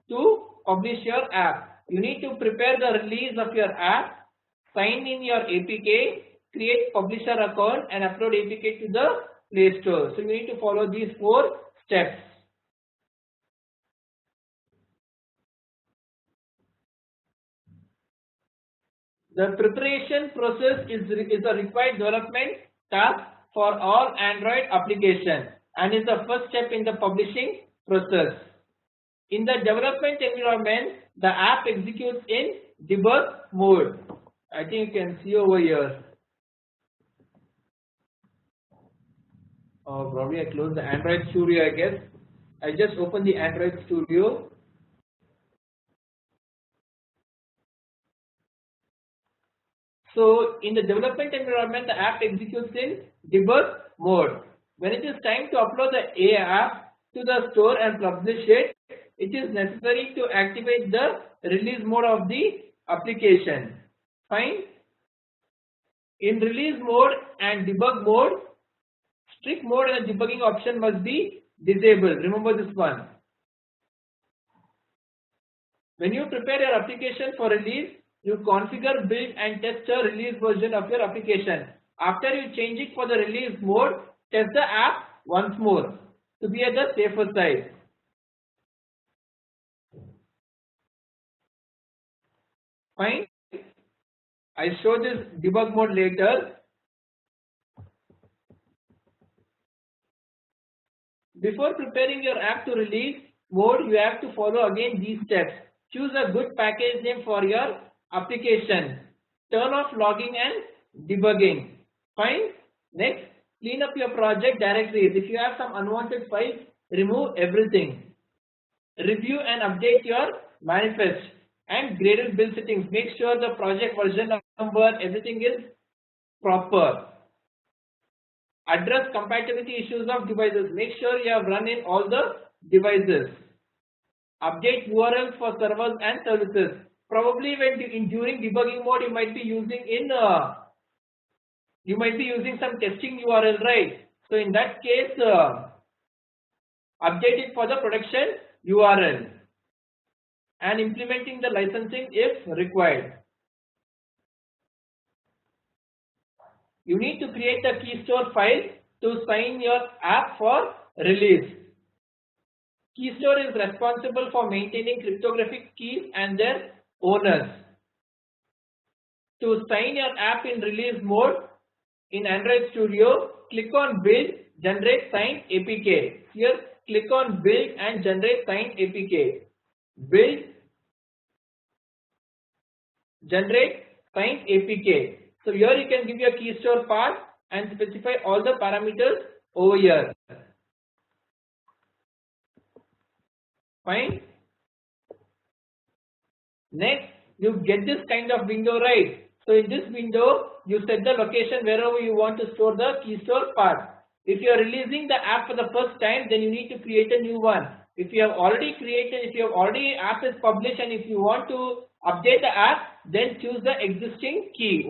to publish your app. You need to prepare the release of your app, sign in your APK, create publisher account and upload APK to the Play Store. So you need to follow these 4 steps. The preparation process is a required development task for all Android applications and is the first step in the publishing process. In the development environment, the app executes in debug mode. I think you can see over here. Oh, probably I closed the Android Studio, I guess. I just opened the Android Studio. So in the development environment, the app executes in debug mode. When it is time to upload the app to the store and publish it, it is necessary to activate the release mode of the application. Fine. In release mode and debug mode, strict mode and debugging option must be disabled. Remember this one. When you prepare your application for release, you configure, build and test a release version of your application. After you change it for the release mode, test the app once more to be at the safer side. Fine. I show this debug mode later. Before preparing your app to release mode, you have to follow again these steps. Choose a good package name for your application. Turn off logging and debugging. Fine. Next, clean up your project directories. If you have some unwanted files, remove everything. Review and update your manifest and Gradle build settings. Make sure the project version number, everything is proper. Address compatibility issues of devices. Make sure you have run in all the devices. Update URLs for servers and services. Probably during debugging mode, you might be using some testing URL, right? So in that case, update it for the production URL and implementing the licensing if required. You need to create a key store file to sign your app for release. Key store is responsible for maintaining cryptographic keys and their owners. To sign your app in release mode in Android Studio, click on Build, Generate Signed APK. Here, click on Build and Generate Signed APK. Build, Generate Signed APK. So here you can give your key store path and specify all the parameters over here. Fine. Next, you get this kind of window, right? So in this window, you set the location wherever you want to store the key store path. If you are releasing the app for the first time, then you need to create a new one. If you have already app is published and if you want to update the app, then choose the existing key.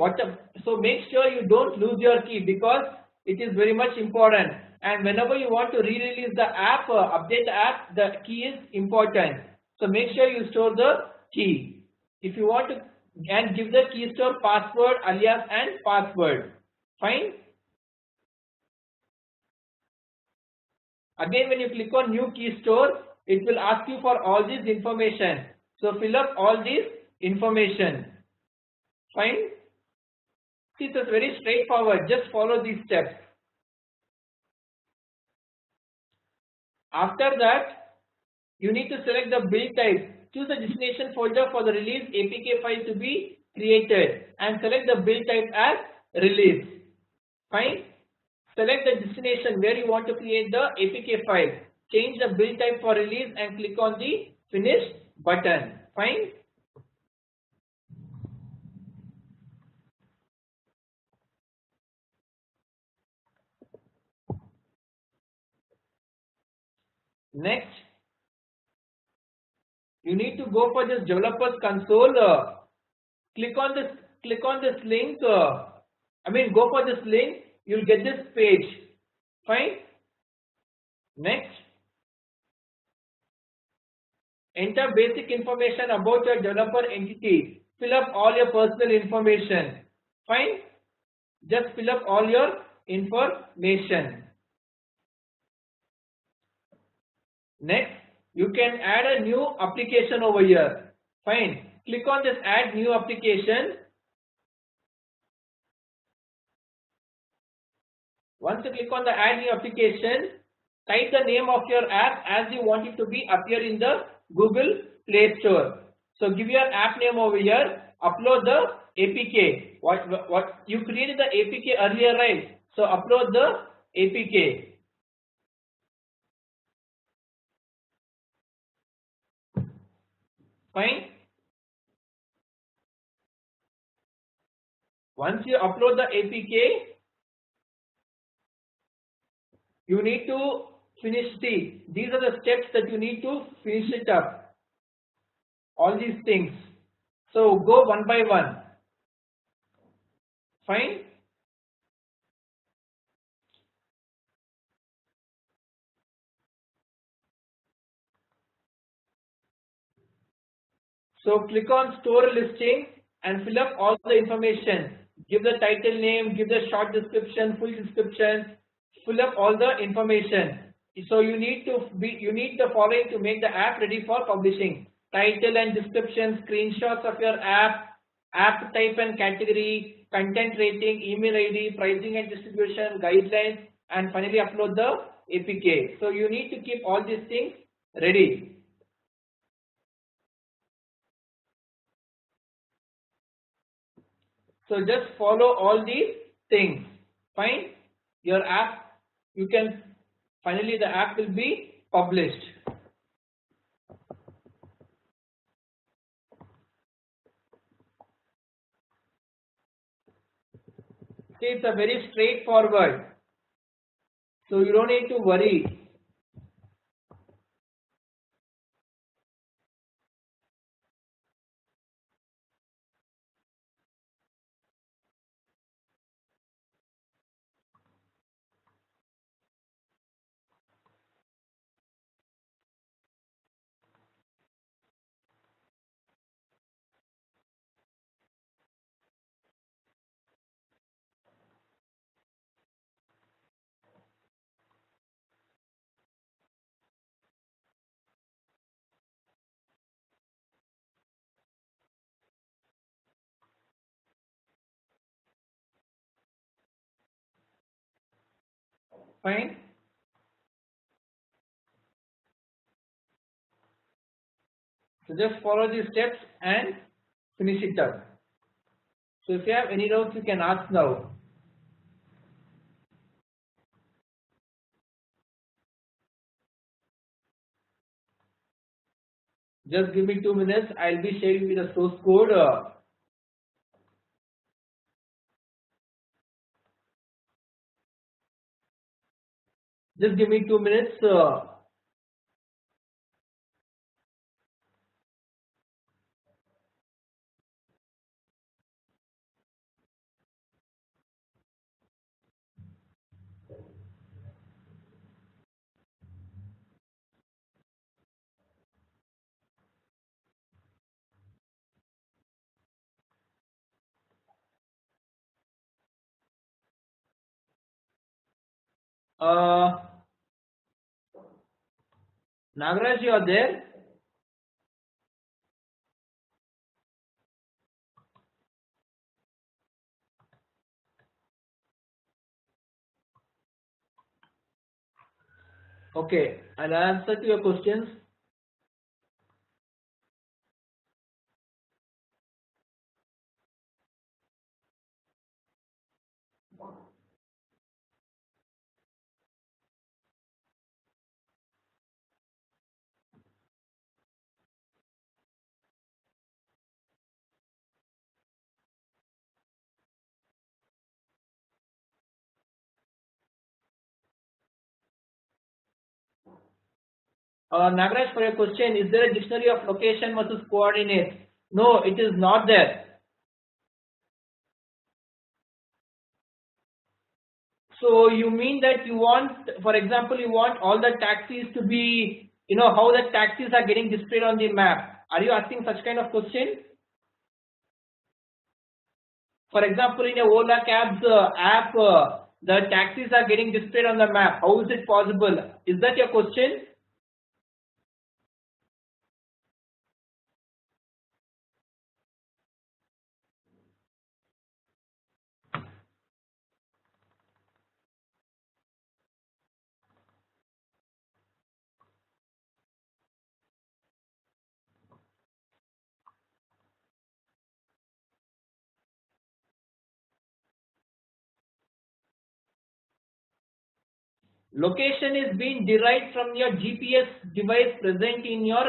So make sure you don't lose your key because it is very much important. And whenever you want to re-release the app, update the app, the key is important. So make sure you store the key. If you want to, and give the key store password, alias and password. Fine. Again, when you click on new key store, it will ask you for all this information. So fill up all this information. Fine. See, it's very straightforward. Just follow these steps. After that, you need to select the build type. Choose the destination folder for the release APK file to be created and select the build type as release. Fine. Select the destination where you want to create the APK file. Change the build type for release and click on the finish button. Fine. Next, you need to go for this developers console. Click on this link. Go for this link. You'll get this page. Fine. Next, enter basic information about your developer entity. Fill up all your personal information. Fine. Just fill up all your information. Next, you can add a new application over here. Fine. Click on this add new application. Once you click on the add new application, type the name of your app as you want it to be appear in the Google Play Store. So give your app name over here, upload the APK. What you created the APK earlier, right? So upload the APK. Fine. Once you upload the APK, you need to finish these are the steps that you need to finish it up. All these things. So go one by one. Fine. So click on store listing and fill up all the information. Give the title name, give the short description, full description, fill up all the information. So you need the following to make the app ready for publishing. Title and description, screenshots of your app type and category, content rating, email ID, pricing and distribution, guidelines, and finally upload the APK. So you need to keep all these things ready. So just follow all these things. Fine. Your app, finally the app will be published. See, it's a very straightforward. So you don't need to worry. Fine. So just follow these steps and finish it up. So if you have any doubts, you can ask now. Just give me 2 minutes. I'll be sharing with the source code. Just give me 2 minutes. Nagaraj, you are there? Okay, I'll answer to your questions. Nagaraj, for your question, is there a dictionary of location versus coordinates? No, it is not there. So you mean that you want, for example, you want all the taxis to be, how the taxis are getting displayed on the map. Are you asking such kind of question? For example, in a Ola Cabs app, the taxis are getting displayed on the map. How is it possible? Is that your question? Location is being derived from your GPS device present in your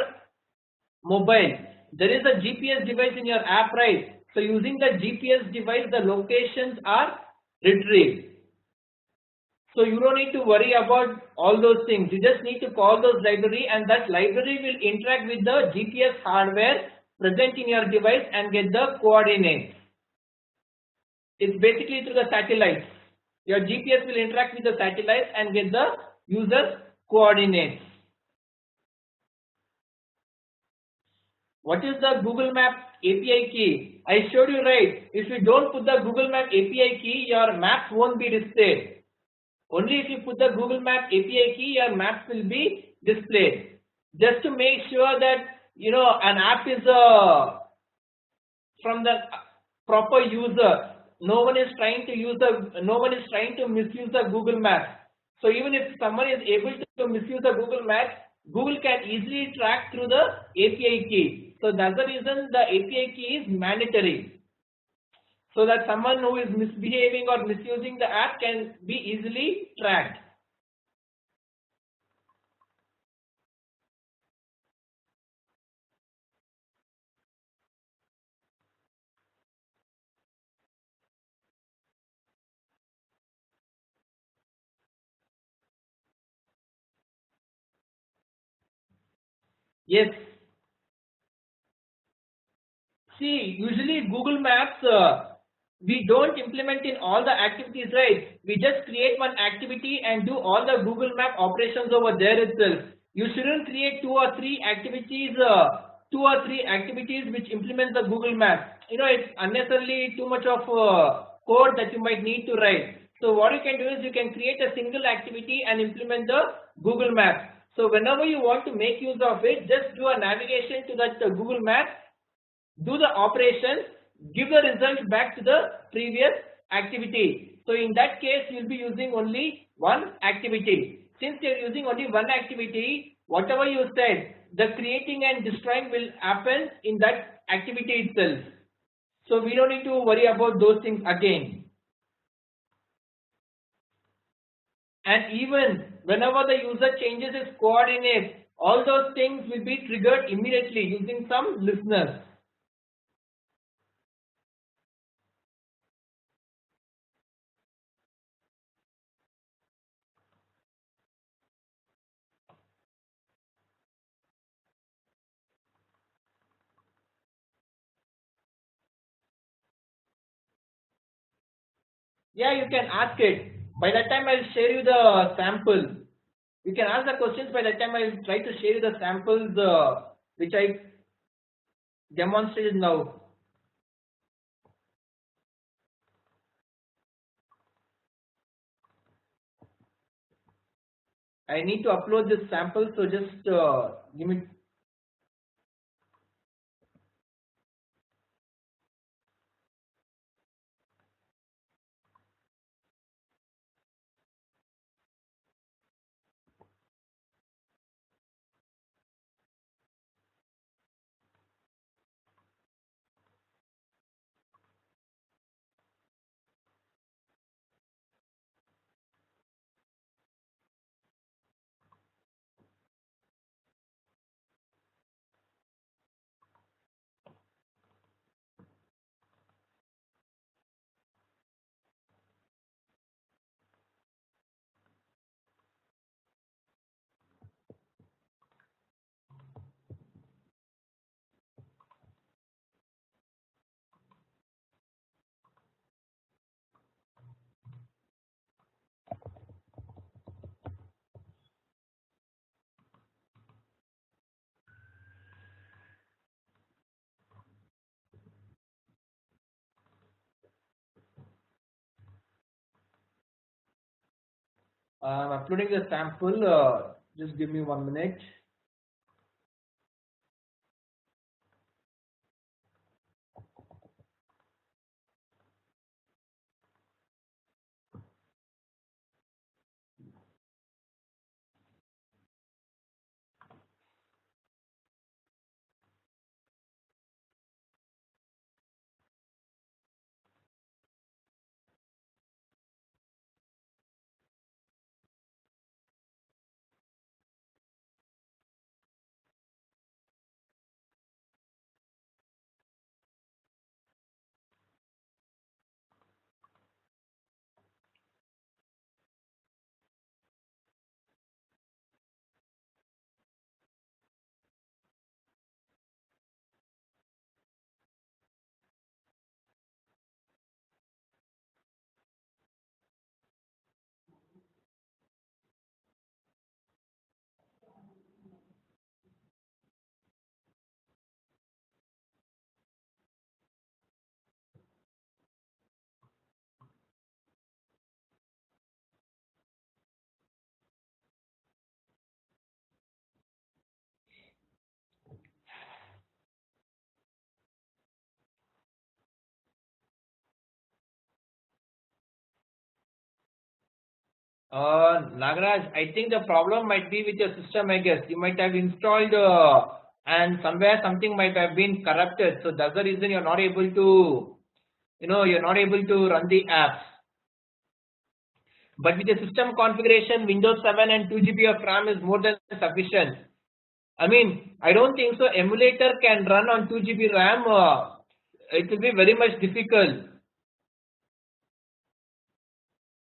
mobile. There is a GPS device in your app, right? So using the GPS device, the locations are retrieved. So you don't need to worry about all those things. You just need to call those library, and that library will interact with the GPS hardware present in your device and get the coordinates. It's basically through the satellites. Your GPS will interact with the satellites and get the user's coordinates. What is the Google Map API key? I showed you, right. If you don't put the Google Map API key, your maps won't be displayed. Only if you put the Google Map API key, your maps will be displayed. Just to make sure that an app is from the proper user. No one is trying to misuse the Google Maps. So even if someone is able to misuse the Google Maps, Google can easily track through the API key. So that's the reason the API key is mandatory. So that someone who is misbehaving or misusing the app can be easily tracked. Yes. See, usually Google Maps, we don't implement in all the activities, right? We just create one activity and do all the Google Map operations over there itself. You shouldn't create two or three activities which implement the Google Map. It's unnecessarily too much of code that you might need to write. So what you can do is you can create a single activity and implement the Google Map. So whenever you want to make use of it, just do a navigation to that Google Map, do the operation, give the result back to the previous activity. So in that case, you'll be using only one activity. Since you're using only one activity, whatever you said, the creating and destroying will happen in that activity itself. So we don't need to worry about those things again. And even whenever the user changes his coordinates, all those things will be triggered immediately using some listeners. Yeah, you can ask it. By that time, I'll share you the sample. You can ask the questions. By that time, I'll try to share you the samples which I demonstrated now. I need to upload this sample, so just give me. I'm uploading the sample. Just give me 1 minute. Nagaraj, I think the problem might be with your system, I guess. You might have installed and somewhere something might have been corrupted. So that's the reason you're not able to, you're not able to run the apps. But with the system configuration, Windows 7 and 2 GB of RAM is more than sufficient. I mean, I don't think so. Emulator can run on 2 GB RAM. It will be very much difficult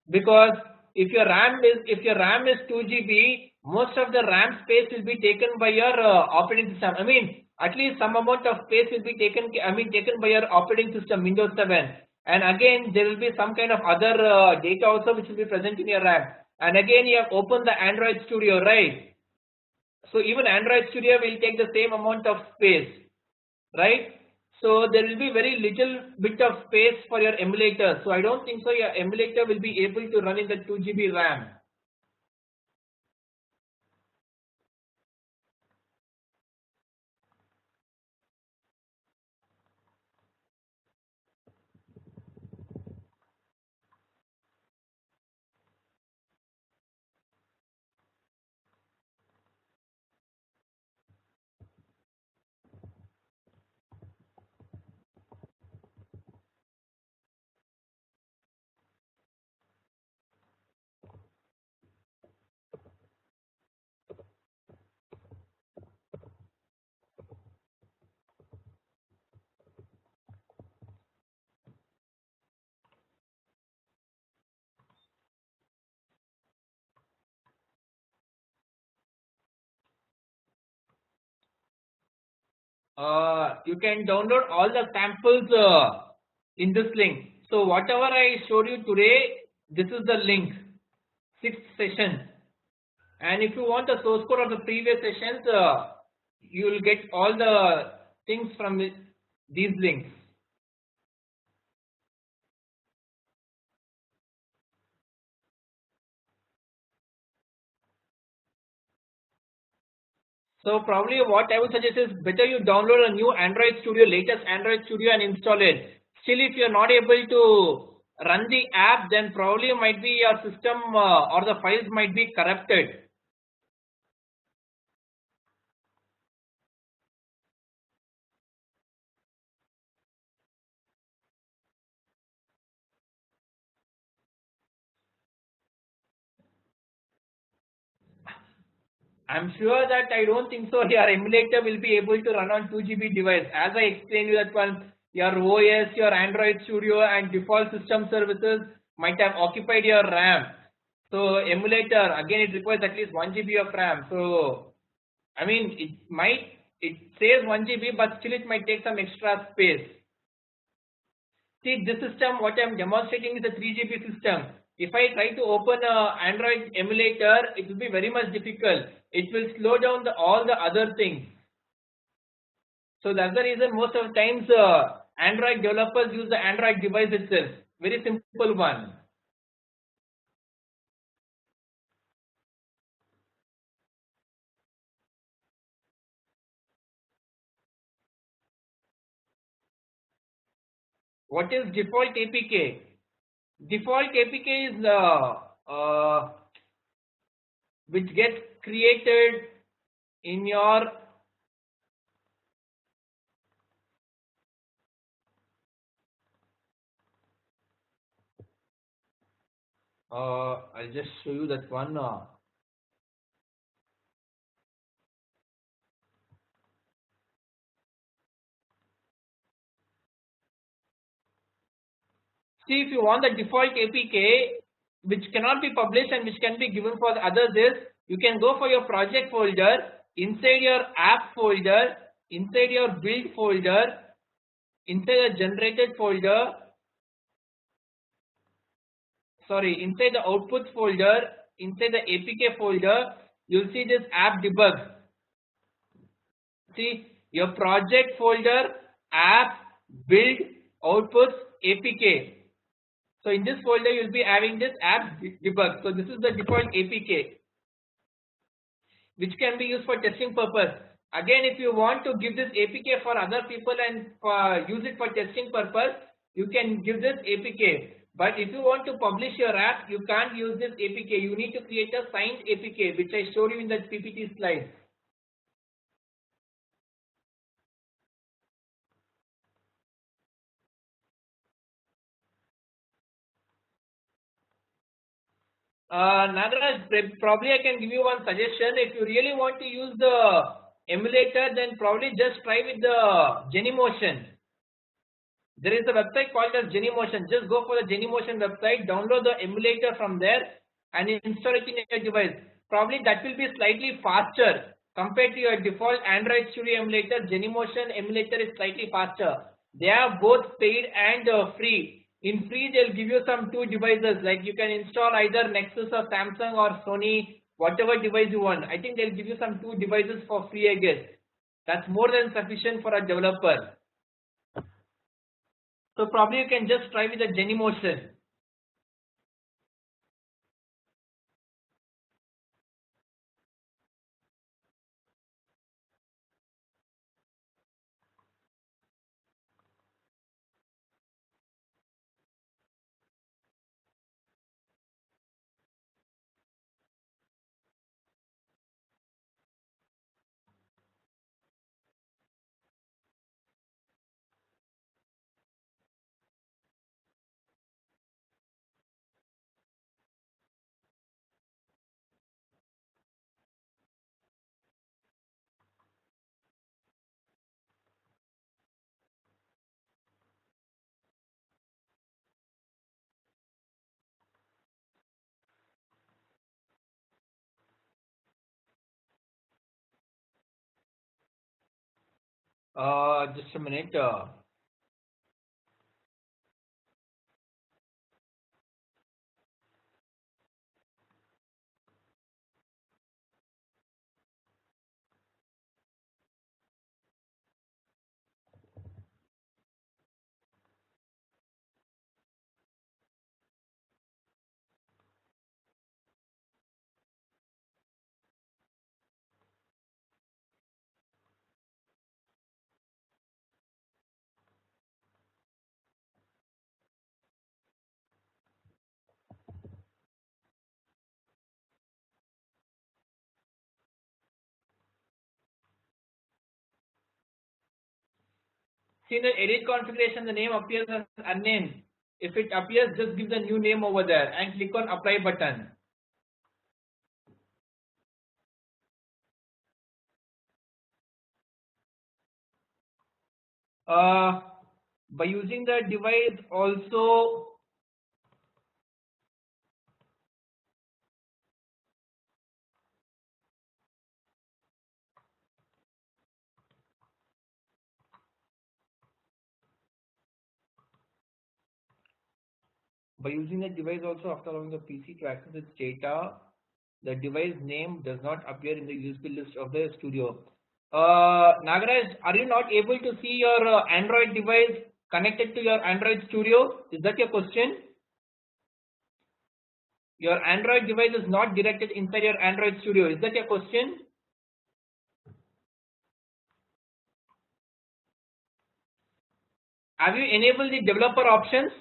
because if your RAM is 2 GB, most of the RAM space will be taken by your operating system. I mean, at least some amount of space will be taken by your operating system, Windows 7. And again, there will be some kind of other data also which will be present in your RAM. And again, you have opened the Android Studio, right? So even Android Studio will take the same amount of space, right? So there will be very little bit of space for your emulator. So I don't think so your emulator will be able to run in the 2 GB RAM. You can download all the samples in this link. So whatever I showed you today, this is the link, 6th session. And if you want the source code of the previous sessions, you will get all the things from these links. So probably what I would suggest is better you download a new Android Studio, latest Android Studio and install it. Still, if you're not able to run the app, then probably might be your system or the files might be corrupted. I'm sure that I don't think so. Your emulator will be able to run on 2 GB device. As I explained you that one, your OS, your Android Studio and default system services might have occupied your RAM. So emulator, again, it requires at least 1 GB of RAM. So, I mean, it says 1 GB, but still it might take some extra space. See, this system, what I'm demonstrating is a 3 GB system. If I try to open a Android emulator, it will be very much difficult. It will slow down all the other things. So that's the reason most of the times Android developers use the Android device itself. Very simple one. What is default APK? Default APK is which gets created in your I'll just show you that one. See, if you want the default APK, which cannot be published and which can be given for the others, is you can go for your project folder, inside your app folder, inside your build folder, inside the generated folder, sorry, inside the outputs folder, inside the APK folder, you'll see this app debug. See, your project folder, app, build, outputs, APK. So in this folder, you'll be having this app debug. So this is the default APK, which can be used for testing purpose. Again, if you want to give this APK for other people and use it for testing purpose, you can give this APK. But if you want to publish your app, you can't use this APK. You need to create a signed APK, which I showed you in the PPT slide. Nagaraj, probably I can give you one suggestion. If you really want to use the emulator, then probably just try with the Genymotion. There is a website called as Genymotion. Just go for the Genymotion website, download the emulator from there, and install it in your device. Probably that will be slightly faster compared to your default Android Studio emulator. Genymotion emulator is slightly faster. They are both paid and free. In free, they'll give you some two devices, like you can install either Nexus or Samsung or Sony, whatever device you want. I think they'll give you some two devices for free, I guess. That's more than sufficient for a developer. So probably you can just try with the Genymotion. Just a minute. See, in the edit configuration, the name appears as unnamed. If it appears, just give the new name over there and click on apply button. By using the device also, after allowing the PC to access its data, the device name does not appear in the USB list of the studio. Nagaraj, are you not able to see your Android device connected to your Android Studio? Is that your question? Your Android device is not directed inside your Android Studio. Is that your question? Have you enabled the developer options?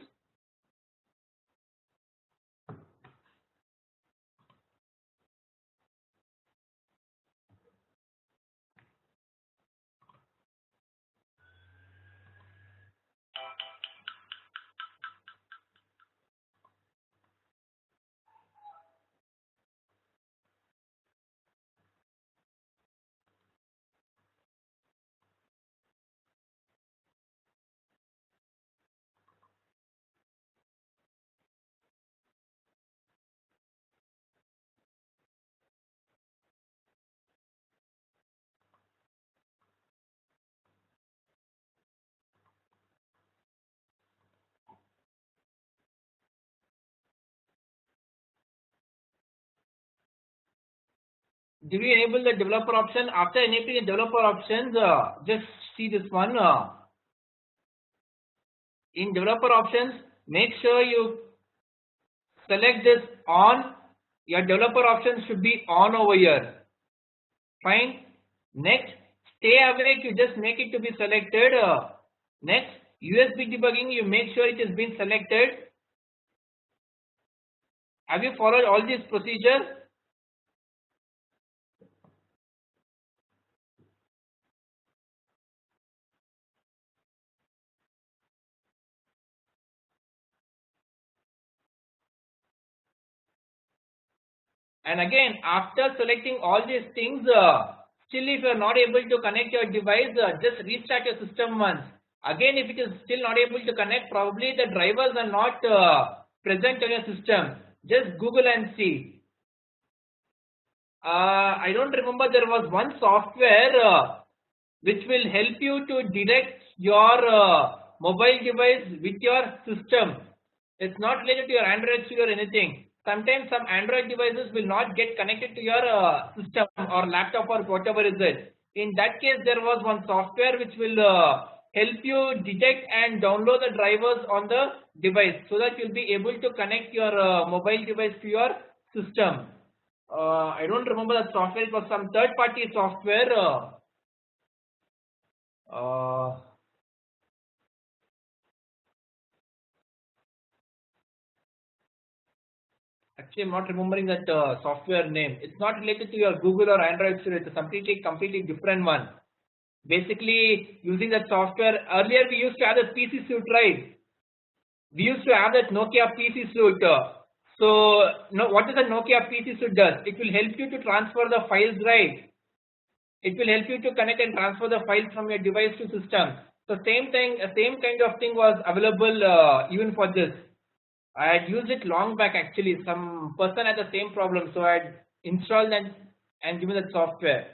Did you enable the developer option? After enabling the developer options, just see this one. In developer options, make sure you select this on. Your developer options should be on over here. Fine. Next, stay awake. You just make it to be selected. Next, USB debugging. You make sure it has been selected. Have you followed all these procedures? And again, after selecting all these things, still if you are not able to connect your device, just restart your system once. Again, if it is still not able to connect, probably the drivers are not present on your system. Just Google and see. I don't remember, there was one software which will help you to direct your mobile device with your system. It's not related to your Android Studio or anything. Sometimes some Android devices will not get connected to your system or laptop or whatever is it. In that case, there was one software which will help you detect and download the drivers on the device so that you'll be able to connect your mobile device to your system. I don't remember that software. It was some third-party software. Uh, Actually, I'm not remembering that software name. It's not related to your Google or Android Studio. It's a completely different one. Basically, using that software, earlier we used to have the PC suite, right? We used to have that Nokia PC suite. So, no, what does the Nokia PC suite does? It will help you to transfer the files, right? It will help you to connect and transfer the files from your device to system. So, same thing, same kind of thing was available even for this. I had used it long back actually. Some person had the same problem, so I had installed and given that software.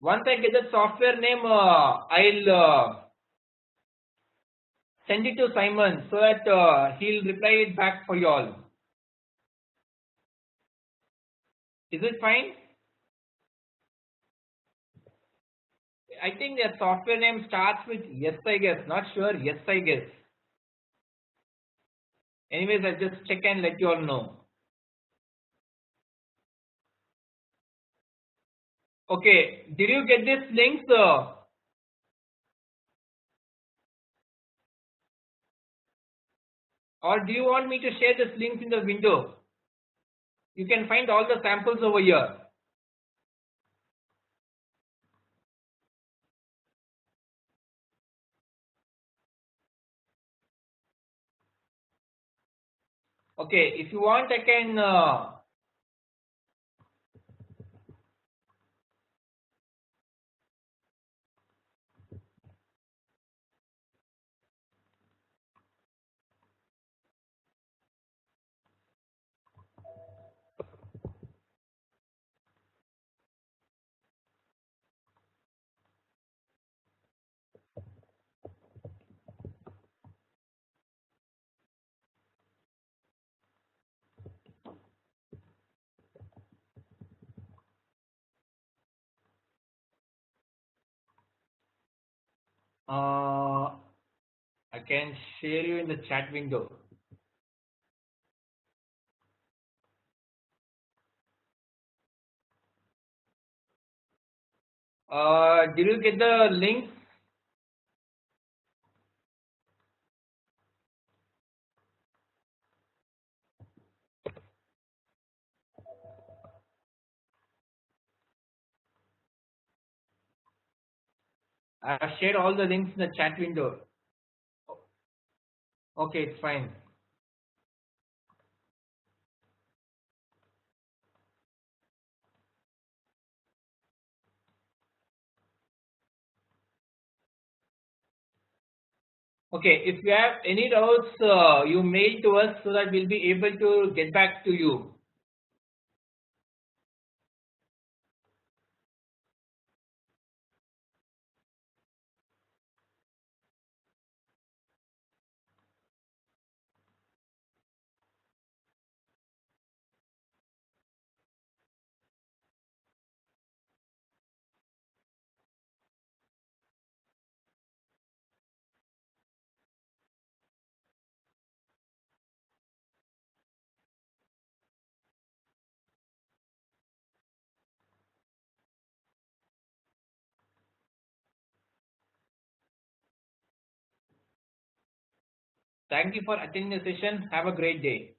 Once I get the software name, I'll send it to Simon so that he'll reply it back for you all. Is it fine? I think their software name starts with yes, I guess. Not sure. Yes, I guess. Anyways, I'll just check and let you all know. Okay, did you get this link, sir? Or do you want me to share this link in the window? You can find all the samples over here. Okay, if you want, I can. I can share you in the chat window. Did you get the link? I have shared all the links in the chat window. Okay, it's fine. Okay, if you have any doubts, you mail to us so that we'll be able to get back to you. Thank you for attending the session. Have a great day.